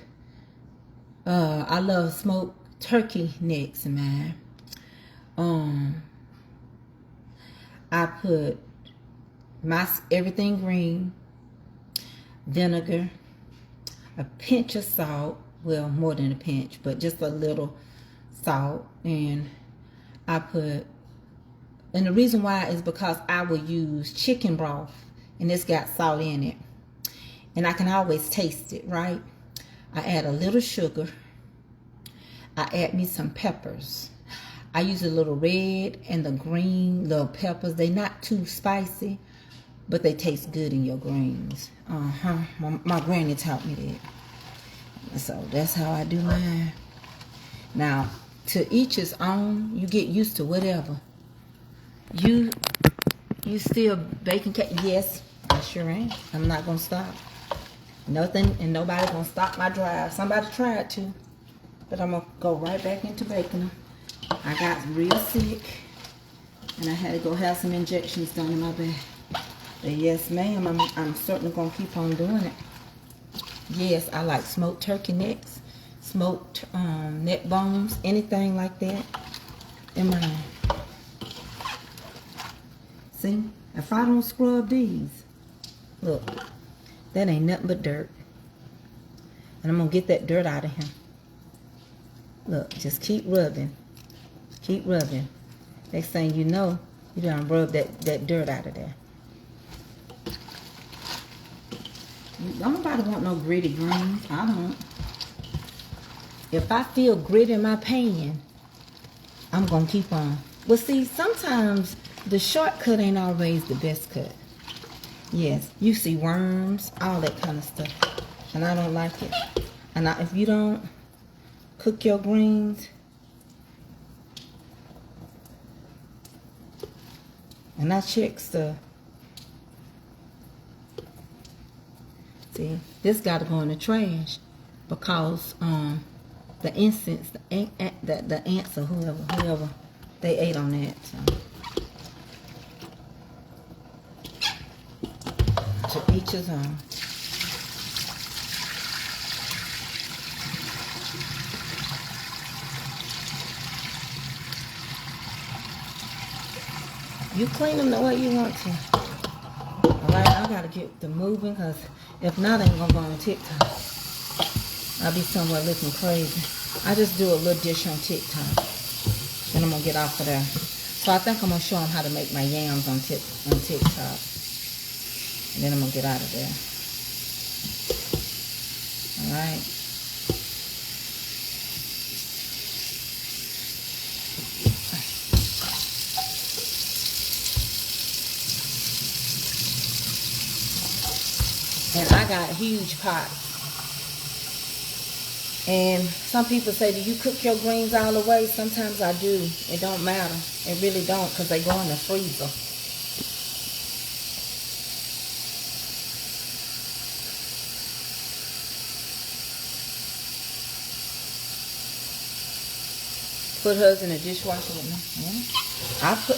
I love smoked turkey necks in mine. I put my everything green, vinegar, a pinch of salt, well, more than a pinch, but just a little salt. And I put, and the reason why is because I will use chicken broth, and it's got salt in it, and I can always taste it, right? I add a little sugar. I add me some peppers. I use a little red and the green little peppers. They're not too spicy, but they taste good in your greens. My granny taught me that. So that's how I do mine. Now, to each his own. You get used to whatever. You still baking cake? Yes, I sure am. I'm not going to stop. Nothing and nobody going to stop my drive. Somebody tried to. But I'm going to go right back into baking them. I got real sick. And I had to go have some injections done in my back. But yes, ma'am, I'm certainly going to keep on doing it. Yes, I like smoked turkey necks. Smoked neck bones. Anything like that. In mine. See? If I don't scrub these. Look. That ain't nothing but dirt. And I'm going to get that dirt out of him. Look, just keep rubbing. Keep rubbing. Next thing you know, you done rub that dirt out of there. Don't nobody want no gritty greens. I don't. If I feel grit in my pan, I'm going to keep on. Well, see, sometimes the shortcut ain't always the best cut. Yes, you see worms, all that kind of stuff. And I don't like it. And if you don't cook your greens, and I check stuff. See, this got to go in the trash because the insects, the ants or whoever, they ate on that. So. To each his own. You clean them the way you want to. Alright, I gotta get them moving because if not, I ain't gonna go on TikTok. I'll be somewhere looking crazy. I just do a little dish on TikTok. Then I'm gonna get off of there. So I think I'm gonna show them how to make my yams on TikTok. And then I'm gonna get out of there. Alright. And I got huge pots. And some people say, do you cook your greens all the way? Sometimes I do. It don't matter. It really don't because they go in the freezer. Put hers in the dishwasher with me. Yeah.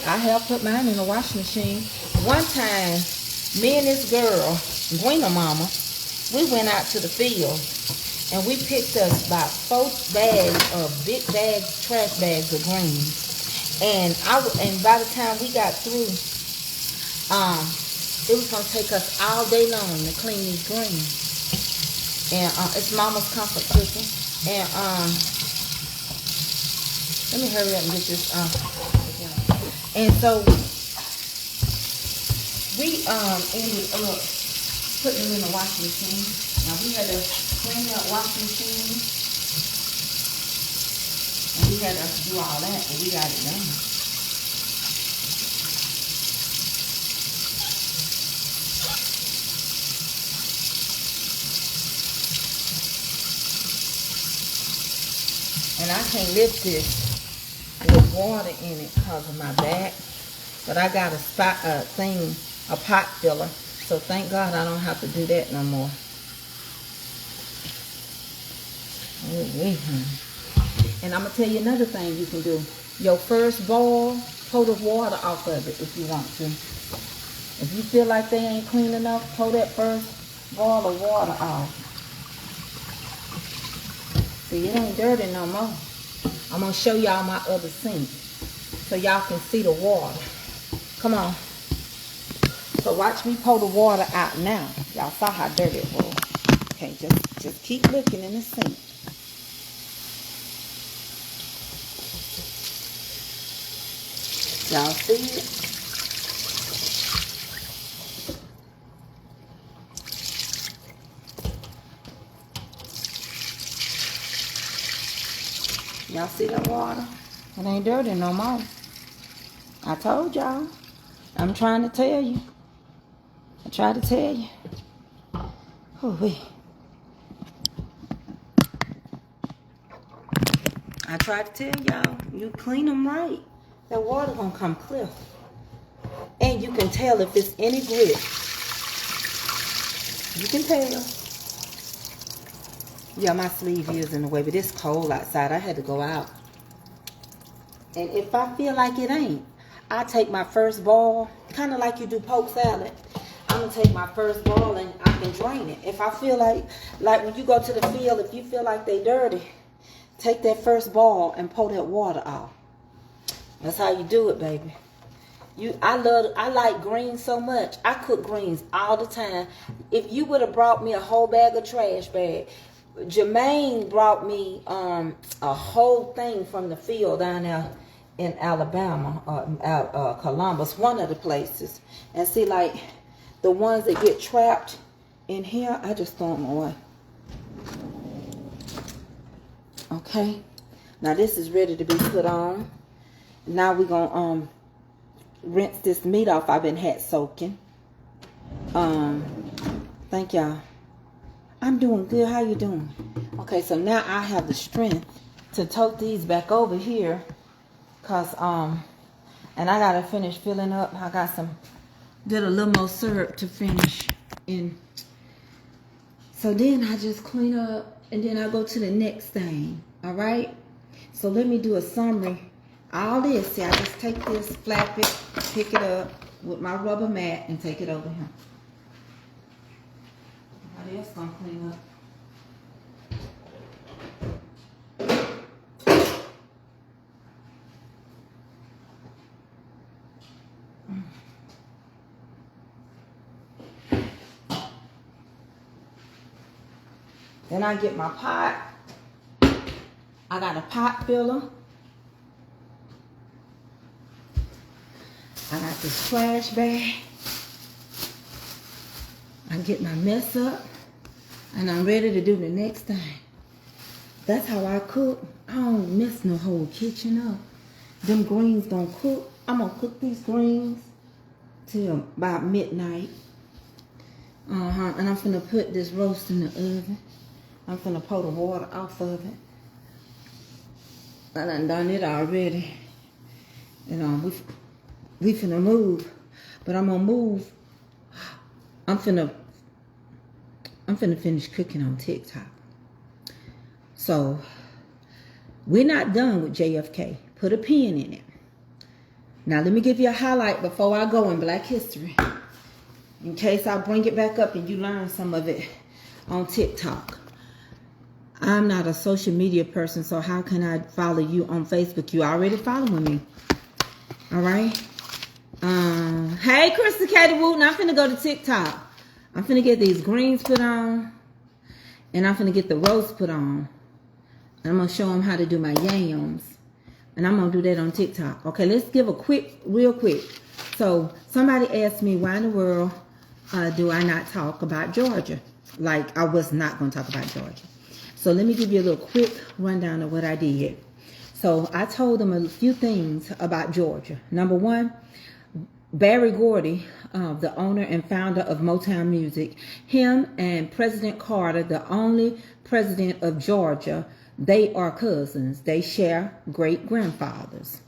I helped put mine in the washing machine. One time, me and this girl, Gwina Mama, we went out to the field and we picked up about 4 bags of big bags, trash bags of greens. And by the time we got through, it was gonna take us all day long to clean these greens. And it's Mama's comfort cooking. And let me hurry up and get this and so we ended up putting them in the washing machine. Now we had to clean that washing machine, and we had to do all that, but we got it done. And I can't lift this with water in it because of my back. But I got a pot filler. So thank God I don't have to do that no more. And I'm going to tell you another thing you can do. Your first boil, pour the water off of it if you want to. If you feel like they ain't clean enough, pour that first boil of water off. See, it ain't dirty no more. I'm going to show y'all my other sink so y'all can see the water. Come on. So watch me pour the water out now. Y'all saw how dirty it was. Okay, just keep looking in the sink. Y'all see it? Y'all see the water? It ain't dirty no more. I told y'all. I'm trying to tell you. I tried to tell you. Oh, I tried to tell y'all. You clean them right, that water gonna come clear. And you can tell if it's any grit. You can tell. Yeah, my sleeve is in the way, but it's cold outside. I had to go out. And if I feel like it ain't, I take my first boil, kind of like you do poke salad. I'm going to take my first boil and I can drain it. If I feel like when you go to the field, if you feel like they dirty, take that first boil and pour that water off. That's how you do it, baby. I like greens so much. I cook greens all the time. If you would have brought me a whole bag of trash bag, Jermaine brought me a whole thing from the field down there in Alabama, Columbus, one of the places. And see, like, the ones that get trapped in here, I just throw them away. Okay. Now, this is ready to be put on. Now, we're going to rinse this meat off. I've been hat soaking. Thank y'all. I'm doing good. How you doing? Okay, so now I have the strength to tote these back over here. Cause and I gotta finish filling up. I got did a little more syrup to finish in. So then I just clean up and then I go to the next thing. All right. So let me do a summary. All this, see, I just take this, flap it, pick it up with my rubber mat and take it over here. Nobody else gonna clean up. Then I get my pot. I got a pot filler. I got this trash bag. I get my mess up. And I'm ready to do the next thing. That's how I cook. I don't mess no whole kitchen up. Them greens don't cook. I'm going to cook these greens till about midnight. And I'm finna put this roast in the oven. I'm finna pour the water off of it. I done it already. And we finna move. But I'm gonna move. I'm finna finish cooking on TikTok. So we're not done with JFK. Put a pin in it. Now let me give you a highlight before I go in Black History. In case I bring it back up and you learn some of it. on TikTok. I'm not a social media person, so how can I follow you on Facebook? You already following me. All right. Hey, Krista Katie Wooten, I'm finna go to TikTok. I'm finna get these greens put on, and I'm finna get the roast put on. And I'm gonna show them how to do my yams, and I'm gonna do that on TikTok. Okay, let's give a real quick. So somebody asked me, why in the world do I not talk about Georgia? Like I was not gonna talk about Georgia. So let me give you a little quick rundown of what I did. So I told them a few things about Georgia. Number one, Barry Gordy, the owner and founder of Motown Music, him and President Carter, the only president of Georgia, they are cousins. They share great-grandfathers.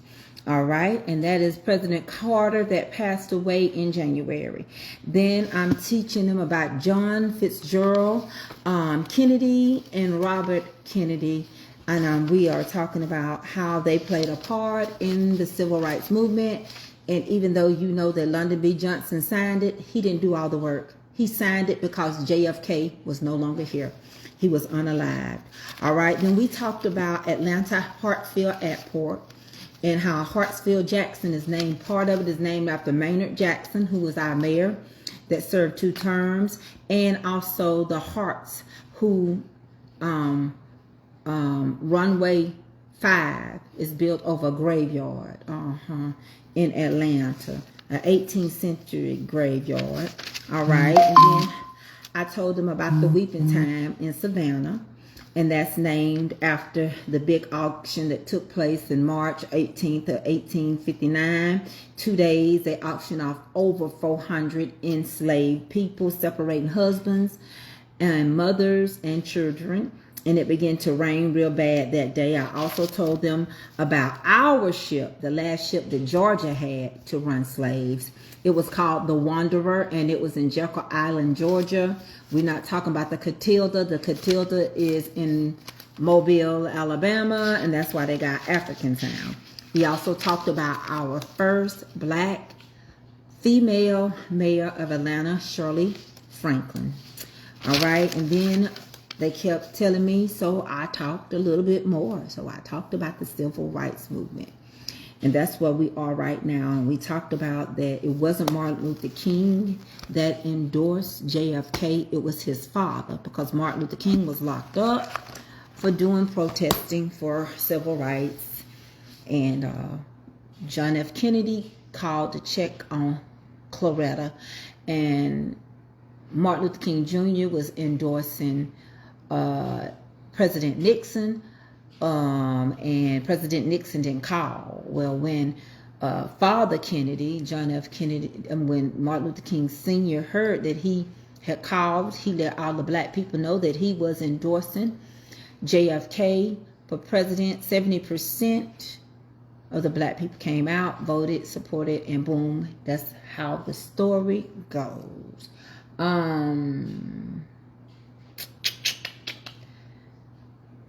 All right, and that is President Carter that passed away in January. Then I'm teaching them about John Fitzgerald Kennedy and Robert Kennedy. And we are talking about how they played a part in the civil rights movement. And even though you know that Lyndon B. Johnson signed it, he didn't do all the work. He signed it because JFK was no longer here. He was unalived. All right, then we talked about Atlanta Hartsfield Airport and how Hartsfield Jackson is named. Part of it is named after Maynard Jackson, who was our mayor that served 2 terms, and also the Harts, who runway 5 is built over a graveyard in Atlanta, an 18th century graveyard. All right, and then I told them about the Weeping Time in Savannah, and that's named after the big auction that took place in March 18th of 1859. 2 days, they auctioned off over 400 enslaved people, separating husbands and mothers and children. And it began to rain real bad that day. I also told them about our ship, the last ship that Georgia had to run slaves. It was called the Wanderer, and it was in Jekyll Island, Georgia. We're not talking about the Catilda. The Catilda is in Mobile, Alabama, and that's why they got African Town. We also talked about our first black female mayor of Atlanta, Shirley Franklin. All right, and then they kept telling me, so I talked a little bit more. So I talked about the civil rights movement. And that's where we are right now. And we talked about that it wasn't Martin Luther King that endorsed JFK. It was his father, because Martin Luther King was locked up for protesting for civil rights. And John F. Kennedy called to check on Claretta. And Martin Luther King Jr. was endorsing President Nixon, and President Nixon didn't call. Well, when Father Kennedy, John F. Kennedy, when Martin Luther King Sr. heard that he had called, he let all the black people know that he was endorsing JFK for president. 70% of the black people came out, voted, supported, and boom, that's how the story goes.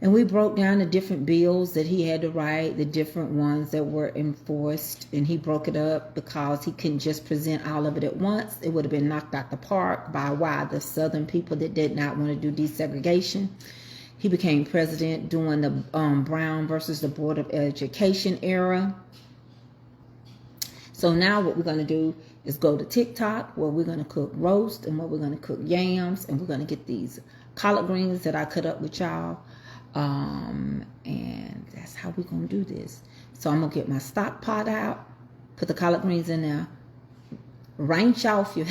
And we broke down the different bills that he had to write, the different ones that were enforced. And he broke it up because he couldn't just present all of it at once. It would have been knocked out the park by the Southern people that did not want to do desegregation. He became president during the Brown versus the Board of Education era. So now what we're going to do is go to TikTok, where we're going to cook roast, and where we're going to cook yams, and we're going to get these collard greens that I cut up with y'all. And that's how we're going to do this. So I'm going to get my stock pot out, put the collard greens in there, range off your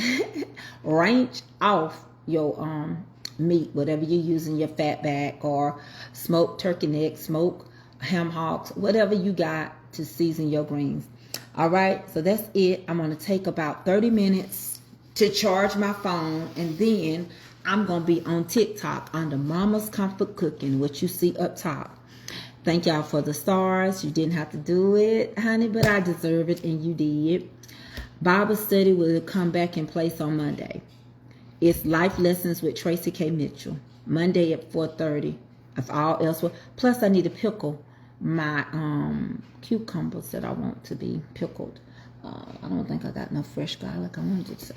meat, whatever you're using, your fat back or smoked turkey neck, smoked ham hocks, whatever you got to season your greens. All right, so that's it. I'm going to take about 30 minutes to charge my phone, and then I'm going to be on TikTok under Mama's Comfort Cooking, which you see up top. Thank y'all for the stars. You didn't have to do it, honey, but I deserve it, and you did. Bible study will come back in place on Monday. It's Life Lessons with Tracy K. Mitchell, Monday at 4:30. If all else will. Plus, I need to pickle my cucumbers that I want to be pickled. I don't think I got enough fresh garlic. I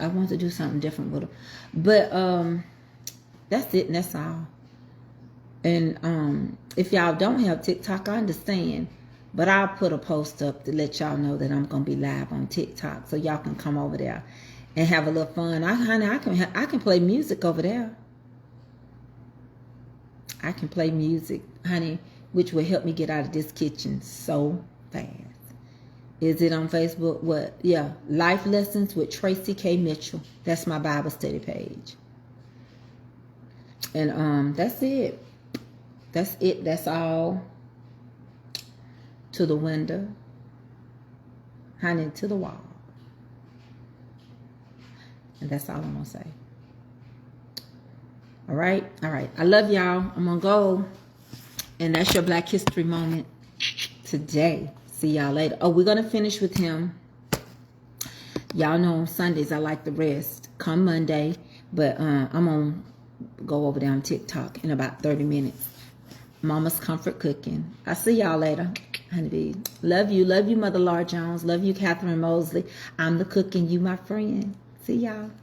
want to do something different with them. But That's it, and that's all. And if y'all don't have TikTok, I understand. But I'll put a post up to let y'all know that I'm gonna be live on TikTok, so y'all can come over there and have a little fun. I can play music over there. I can play music, honey, which will help me get out of this kitchen so fast. Is it on Facebook? What? Yeah, Life Lessons with Tracy K. Mitchell. That's my Bible study page. And that's it. That's it. That's all. To the window. Honey, to the wall. And that's all I'm going to say. All right? All right. I love y'all. I'm going to go. And that's your Black History moment today. See y'all later. Oh, we're going to finish with him. Y'all know on Sundays I like to rest. Come Monday. But I'm going to go over there on TikTok in about 30 minutes. Mama's Comfort Cooking. I'll see y'all later. Honeybee. Love you. Love you, Mother Laura Jones. Love you, Catherine Mosley. I'm the cook and you my friend. See y'all.